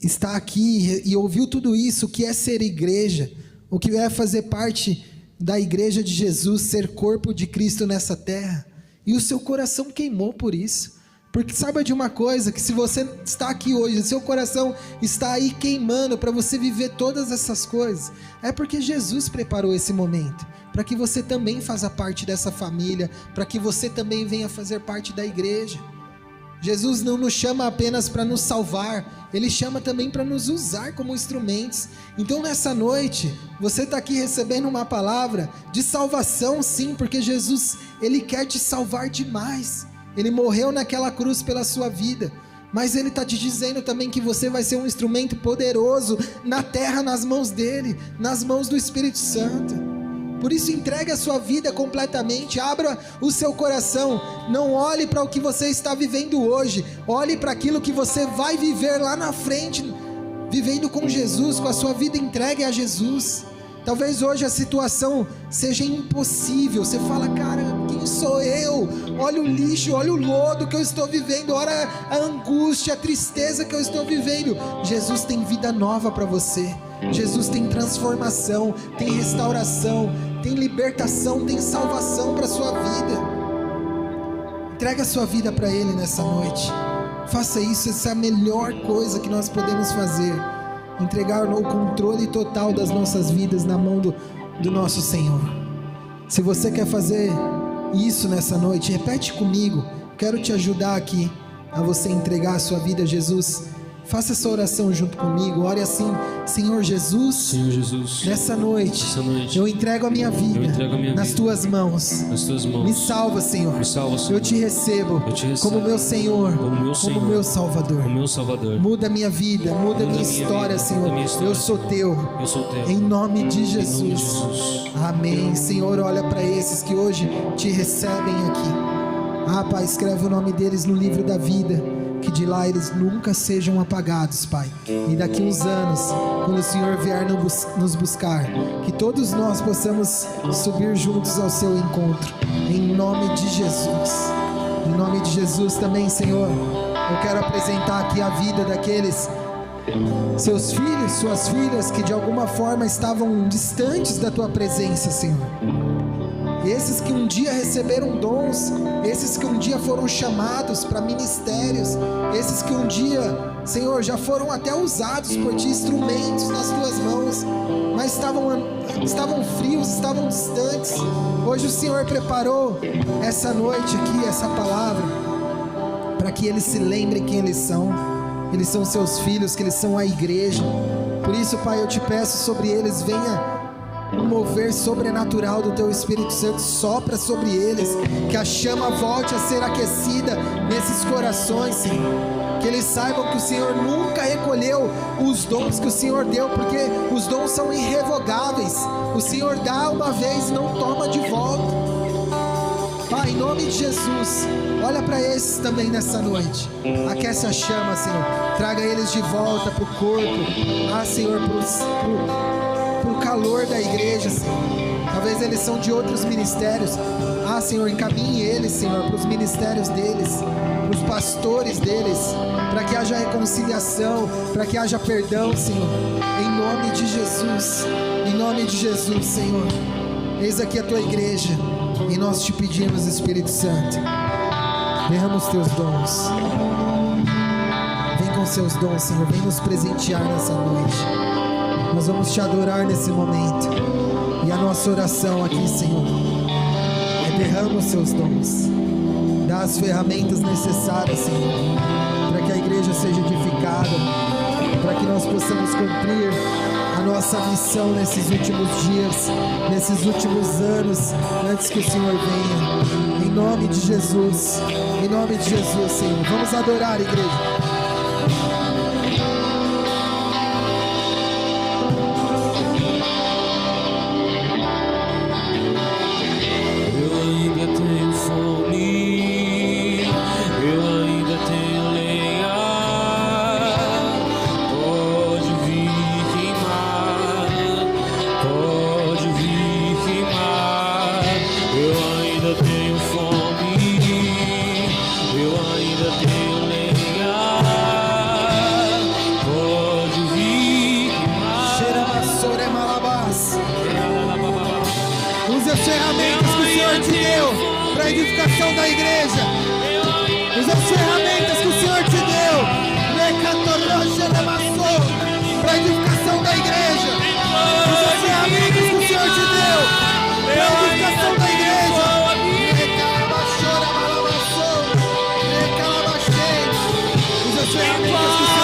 está aqui e ouviu tudo isso, o que é ser igreja, o que é fazer parte da igreja de Jesus, ser corpo de Cristo nessa terra, e o seu coração queimou por isso. Porque saiba de uma coisa, que se você está aqui hoje, seu coração está aí queimando para você viver todas essas coisas, é porque Jesus preparou esse momento, para que você também faça parte dessa família, para que você também venha fazer parte da igreja. Jesus não nos chama apenas para nos salvar, Ele chama também para nos usar como instrumentos. Então nessa noite, você está aqui recebendo uma palavra de salvação, sim, porque Jesus, Ele quer te salvar demais. Ele morreu naquela cruz pela sua vida, mas Ele está te dizendo também que você vai ser um instrumento poderoso na terra, nas mãos dEle, nas mãos do Espírito Santo. Por isso entregue a sua vida completamente, abra o seu coração, não olhe para o que você está vivendo hoje, olhe para aquilo que você vai viver lá na frente, vivendo com Jesus, com a sua vida entregue a Jesus. Talvez hoje a situação seja impossível, você fala, cara, quem sou eu? Olha o lixo, olha o lodo que eu estou vivendo, olha a angústia, a tristeza que eu estou vivendo. Jesus tem vida nova para você, Jesus tem transformação, tem restauração, tem libertação, tem salvação para a sua vida. Entrega a sua vida para Ele nessa noite, faça isso, essa é a melhor coisa que nós podemos fazer. Entregar o controle total das nossas vidas na mão do nosso Senhor. Se você quer fazer isso nessa noite, repete comigo. Quero te ajudar aqui a você entregar a sua vida a Jesus. Faça essa oração junto comigo. Ore assim: Senhor Jesus, Senhor Jesus, nessa noite eu entrego a minha vida nas tuas mãos. Me salva, Senhor. Eu te recebo como meu Senhor, como meu Salvador. Muda a minha vida, muda a minha história, Senhor. Eu sou teu. Em nome de Jesus. Amém. Senhor, olha para esses que hoje te recebem aqui. Pai, escreve o nome deles no livro da vida, que de lá eles nunca sejam apagados, Pai. E daqui uns anos, quando o Senhor vier nos buscar, que todos nós possamos subir juntos ao seu encontro, em nome de Jesus. Em nome de Jesus também, Senhor, eu quero apresentar aqui a vida daqueles seus filhos, suas filhas, que de alguma forma estavam distantes da tua presença, Senhor. Esses que um dia receberam dons, esses que um dia foram chamados para ministérios, esses que um dia, Senhor, já foram até usados por ti, instrumentos nas tuas mãos, mas estavam frios, estavam distantes. Hoje o Senhor preparou essa noite aqui, essa palavra, para que eles se lembrem quem eles são. Eles são seus filhos, que eles são a igreja. Por isso, Pai, eu te peço, sobre eles venha um mover sobrenatural do teu Espírito Santo, sopra sobre eles, que a chama volte a ser aquecida nesses corações, Senhor. Que eles saibam que o Senhor nunca recolheu os dons que o Senhor deu, porque os dons são irrevogáveis. O Senhor dá uma vez e não toma de volta. Pai, em nome de Jesus, olha para esses também nessa noite. Aquece a chama, Senhor. Traga eles de volta para o corpo. Senhor, para o calor da igreja, Senhor. Talvez eles são de outros ministérios. Senhor, encaminhe eles, Senhor, para os ministérios deles, para os pastores deles, para que haja reconciliação, para que haja perdão, Senhor. Em nome de Jesus. Em nome de Jesus, Senhor. Eis aqui a tua igreja. E nós te pedimos, Espírito Santo, derrama os teus dons. Vem com seus dons, Senhor. Vem nos presentear nessa noite. Nós vamos te adorar nesse momento. E a nossa oração aqui, Senhor, é: derrama os seus dons. Dá as ferramentas necessárias, Senhor, para que a igreja seja edificada, para que nós possamos cumprir a nossa missão nesses últimos dias, nesses últimos anos, antes que o Senhor venha. Em nome de Jesus, em nome de Jesus, Senhor. Vamos adorar, igreja. Use as ferramentas que o Senhor te deu para a edificação da igreja. Use as ferramentas que o Senhor te deu para a edificação da igreja. Use as ferramentas que o Senhor te deu para a edificação da igreja. Use as ferramentas que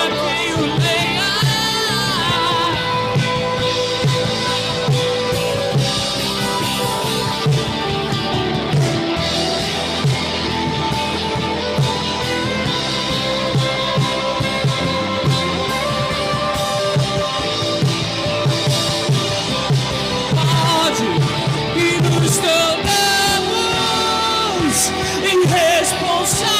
o Senhor te deu para a edificação da igreja. Nos tornamos irresponsáveis.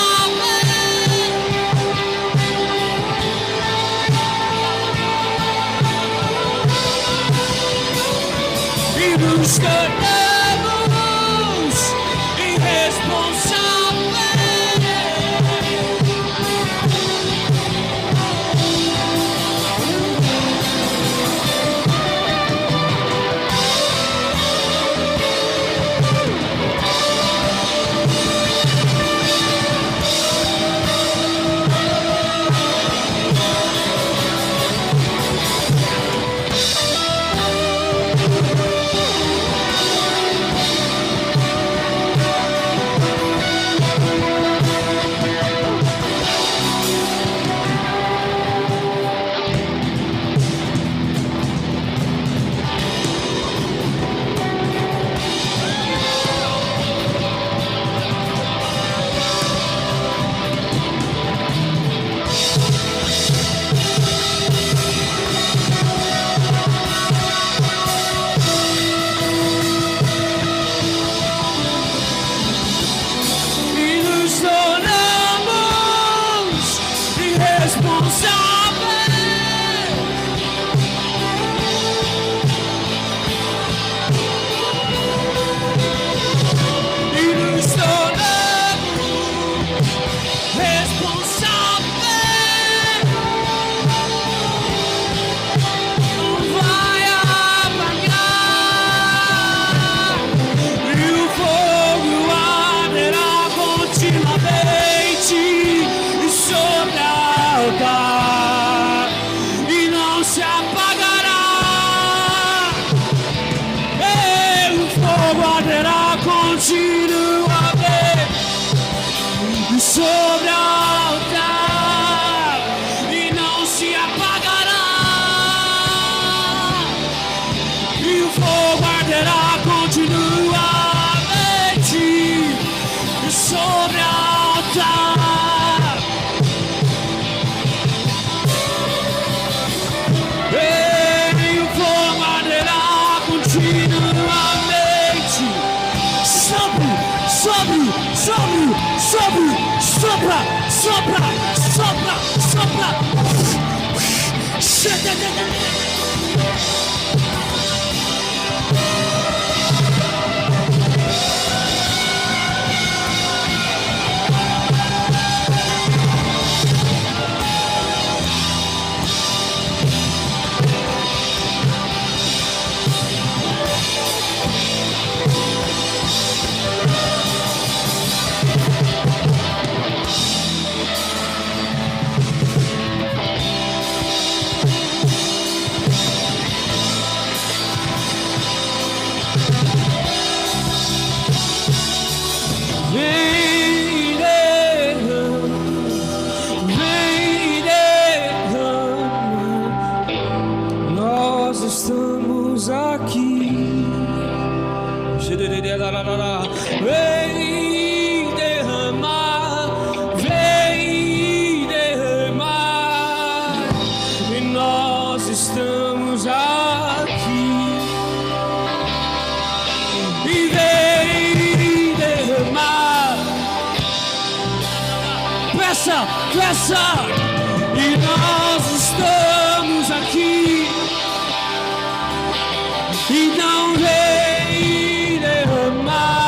continuamente sobre o altar e não se apagará, e o fogo arderá continuamente sobre o altar. E o fogo arderá continuamente sobre, sopra. Vem derrama, nós estamos aqui. Vem derramar, e nós estamos aqui. E vem derramar, peça, e nós estamos aqui. Então vem derramar.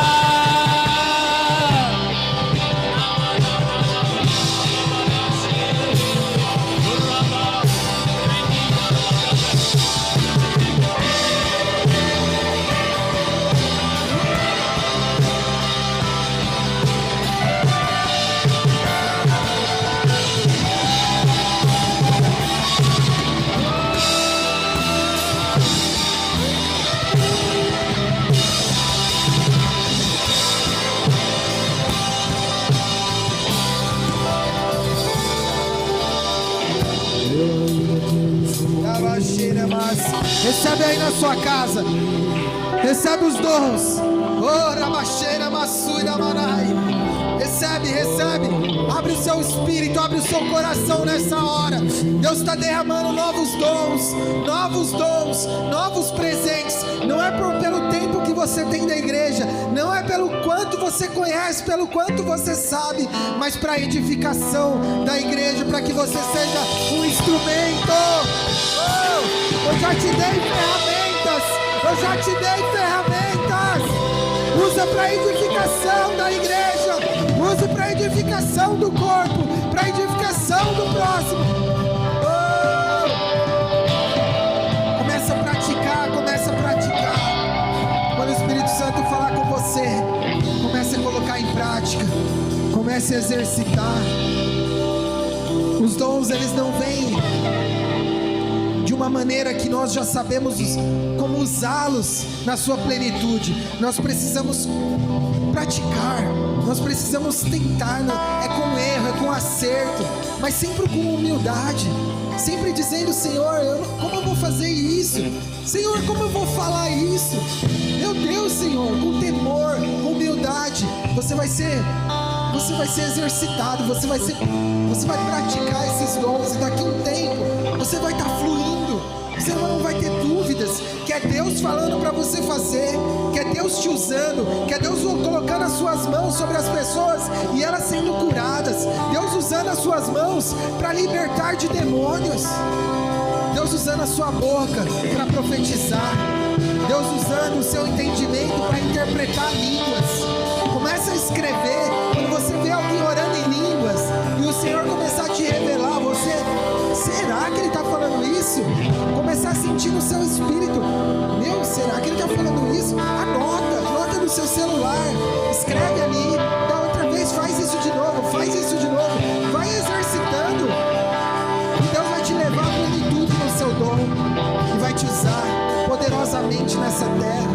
Recebe aí na sua casa, recebe os dons. Oh, Rabacheira, Massuira, Manai. Recebe, abre o seu espírito, abre o seu coração nessa hora. Deus está derramando novos dons, novos presentes. Não é pelo tempo que você tem da igreja, não é pelo quanto você conhece, pelo quanto você sabe, mas para a edificação da igreja, para que você seja um instrumento. Eu já te dei ferramentas. Usa para edificação da igreja, use para edificação do corpo, para edificação do próximo. Começa a praticar. Quando o Espírito Santo falar com você, comece a colocar em prática, comece a exercitar. Os dons, eles não vêm de uma maneira que nós já sabemos como usá-los na sua plenitude. Nós precisamos praticar, nós precisamos tentar, é com erro, é com acerto, mas sempre com humildade, sempre dizendo: Senhor, como eu vou fazer isso? Senhor, como eu vou falar isso? Meu Deus, Senhor, com temor, com humildade, você vai ser exercitado, você vai praticar esses dons, e daqui a um tempo você vai estar fluindo, você não vai ter dúvidas que é Deus falando para você fazer, que é Deus te usando, que é Deus colocando as suas mãos sobre as pessoas e elas sendo curadas, Deus usando as suas mãos para libertar de demônios, Deus usando a sua boca para profetizar, Deus usando o seu entendimento para interpretar línguas. Começa a escrever. Quando você vê alguém orando em línguas e o Senhor começar a te revelar, será que Ele está falando isso? Começar a sentir no seu espírito: será que Ele está falando isso? Anota no seu celular, escreve ali, da outra vez faz isso de novo, vai exercitando, e Deus vai te levar a plenitude no seu dom, e vai te usar poderosamente nessa terra.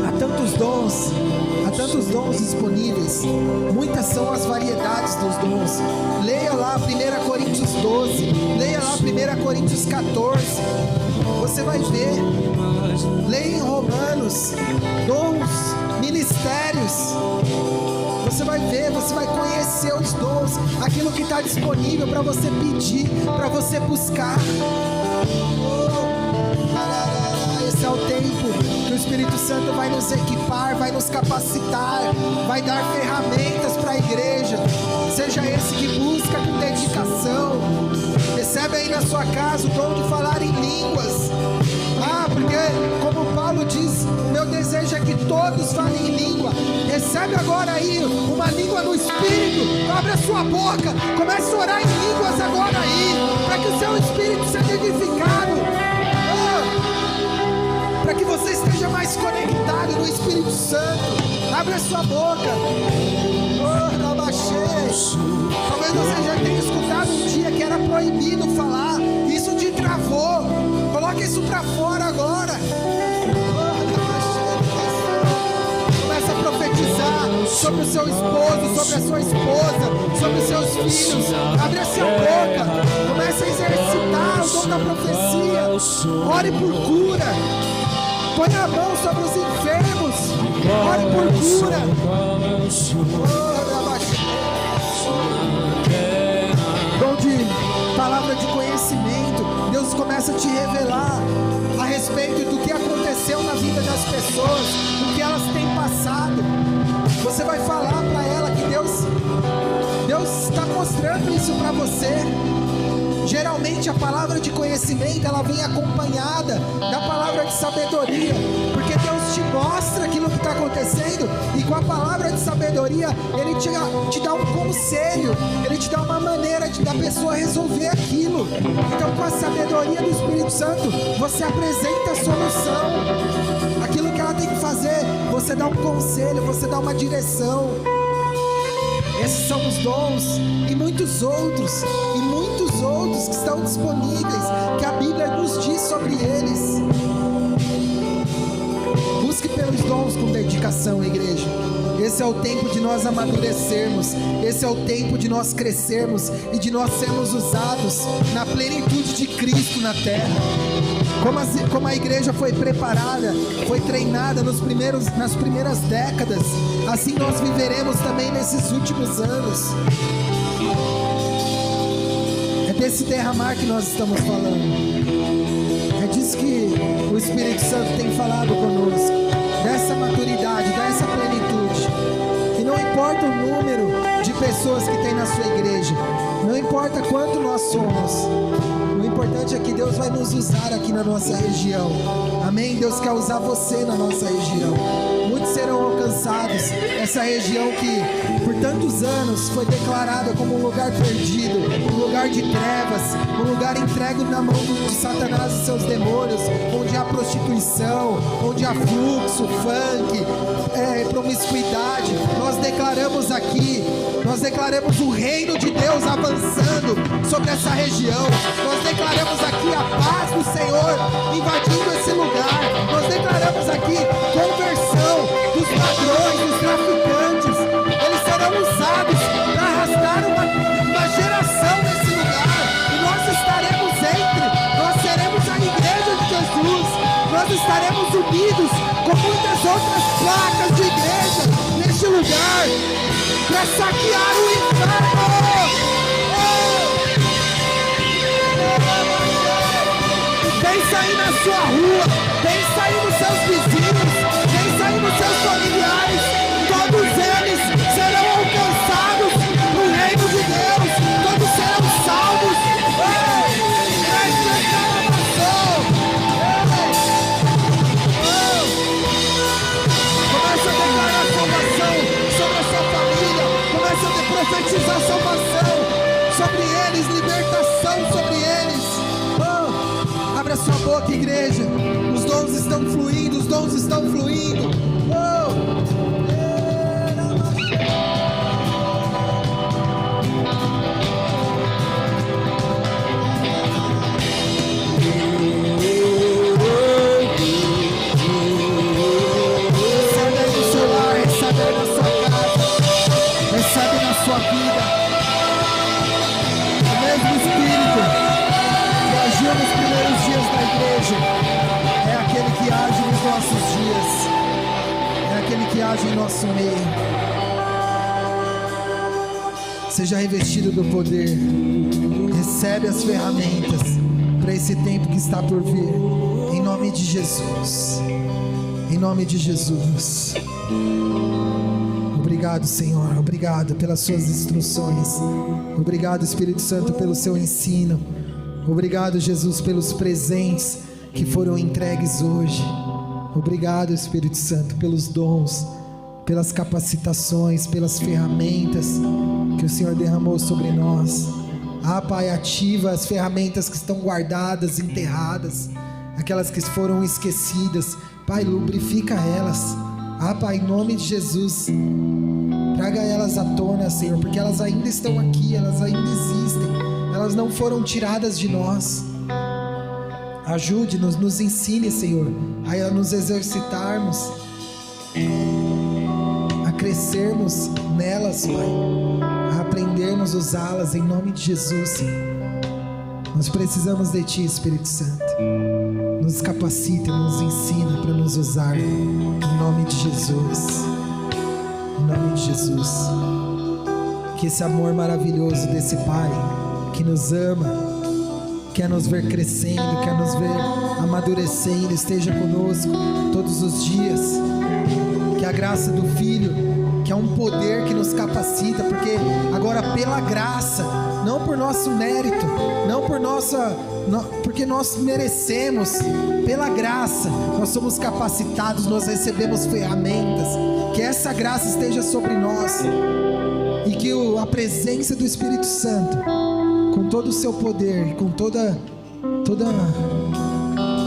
Há tantos dons, há tantos dons disponíveis, muitas são as variedades dos dons. Leia lá 1 Coríntios 12, leia lá 1 Coríntios 14, você vai ver. Leia em Romanos, dons, ministérios. Você vai ver, você vai conhecer os dons, aquilo que está disponível para você pedir, para você buscar. Esse é o tempo que o Espírito Santo vai nos equipar, vai nos capacitar, vai dar ferramentas para a igreja. Seja esse que busca com dedicação. Recebe aí na sua casa o dom de falar em línguas. Porque, como Paulo diz, o meu desejo é que todos falem em língua. Recebe agora aí uma língua no Espírito. Abre a sua boca, comece a orar em línguas agora aí, para que o seu Espírito seja edificado, para que você esteja mais conectado no Espírito Santo. Abre a sua boca. Talvez você já tenha escutado um dia que era proibido falar, isso te travou. Coloque isso para fora agora. Começa a profetizar sobre o seu esposo, sobre a sua esposa, sobre os seus filhos. Abre a sua boca. Comece a exercitar o dom da profecia. Ore por cura. Põe a mão sobre os enfermos. Ore por cura. Dom de palavra de conhecimento. Deus começa a te revelar a respeito do que aconteceu na vida das pessoas, do que elas têm passado. Você vai falar para ela que Deus está mostrando isso para você. Geralmente a palavra de conhecimento, ela vem acompanhada da palavra de sabedoria, porque Deus te mostra aquilo que está acontecendo, e com a palavra de sabedoria Ele te dá um conselho, Ele te dá uma maneira da pessoa resolver aquilo. Então, com a sabedoria do Espírito Santo, você apresenta a solução, aquilo que ela tem que fazer, você dá um conselho, você dá uma direção. Esses são os dons, e muitos outros que estão disponíveis, que a Bíblia nos diz sobre eles. Busque pelos dons com dedicação, igreja. Esse é o tempo de nós amadurecermos, esse é o tempo de nós crescermos e de nós sermos usados na plenitude de Cristo na terra. Como a igreja foi preparada, foi treinada nas primeiras décadas, assim nós viveremos também nesses últimos anos. É desse derramar que nós estamos falando. É disso que o Espírito Santo tem falado conosco, dessa maturidade, dessa plenitude. E não importa o número de pessoas que tem na sua igreja, não importa quanto nós somos, o importante é que Deus vai nos usar aqui na nossa região. Amém? Deus quer usar você na nossa região. Muitos serão alcançados. Essa região que por tantos anos foi declarada como um lugar perdido, um lugar de trevas, um lugar entregue na mão de Satanás e seus demônios, onde há prostituição, onde há fluxo, funk, promiscuidade. Nós declaramos aqui, nós declaramos o reino de Deus avançando sobre essa região. Nós declaramos aqui a paz do Senhor invadindo esse lugar. Nós declaramos aqui conversão dos ladrões, dos traficantes. Eles serão usados para arrastar uma geração nesse lugar. E nós estaremos nós seremos a igreja de Jesus. Nós estaremos unidos com muitas outras placas de igreja neste lugar para saquear o inferno. Pensa aí na sua rua, pensa aí nos seus vizinhos, pensa aí nos seus familiares. Todos eles serão alcançados no reino de Deus, todos serão salvos. Começa a declarar salvação sobre a sua família, começa a profetizar salvação sobre eles, libertação sobre eles. Abre a sua boca, igreja. Os dons estão fluindo, os dons estão fluindo. Recebe que age em nosso meio. Seja revestido do poder. Recebe as ferramentas para esse tempo que está por vir. Em nome de Jesus. Em nome de Jesus. Obrigado, Senhor. Obrigado pelas suas instruções. Obrigado, Espírito Santo, pelo seu ensino. Obrigado, Jesus, pelos presentes que foram entregues hoje. Obrigado, Espírito Santo, pelos dons, pelas capacitações, pelas ferramentas que o Senhor derramou sobre nós. Pai, ativa as ferramentas que estão guardadas, enterradas, aquelas que foram esquecidas. Pai, lubrifica elas. Pai, em nome de Jesus, traga elas à tona, Senhor, porque elas ainda estão aqui, elas ainda existem, elas não foram tiradas de nós. Ajude-nos, nos ensine, Senhor, a nos exercitarmos, a crescermos nelas, Pai, a aprendermos a usá-las, em nome de Jesus, Senhor. Nós precisamos de Ti, Espírito Santo. Nos capacita, nos ensina para nos usar, em nome de Jesus. Em nome de Jesus. Que esse amor maravilhoso desse Pai, que nos ama, quer nos ver crescendo, quer nos ver amadurecendo, esteja conosco todos os dias. Que a graça do Filho, que é um poder que nos capacita, porque agora pela graça, não por nosso mérito, não por porque nós merecemos, pela graça nós somos capacitados, nós recebemos ferramentas. Que essa graça esteja sobre nós e que a presença do Espírito Santo, com todo o seu poder, com toda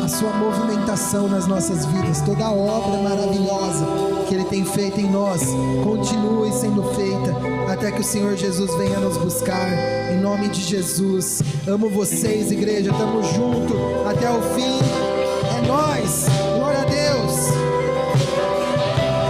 a sua movimentação nas nossas vidas, toda a obra maravilhosa que Ele tem feito em nós, continue sendo feita até que o Senhor Jesus venha nos buscar, em nome de Jesus. Amo vocês, igreja, estamos juntos até o fim. É nóis!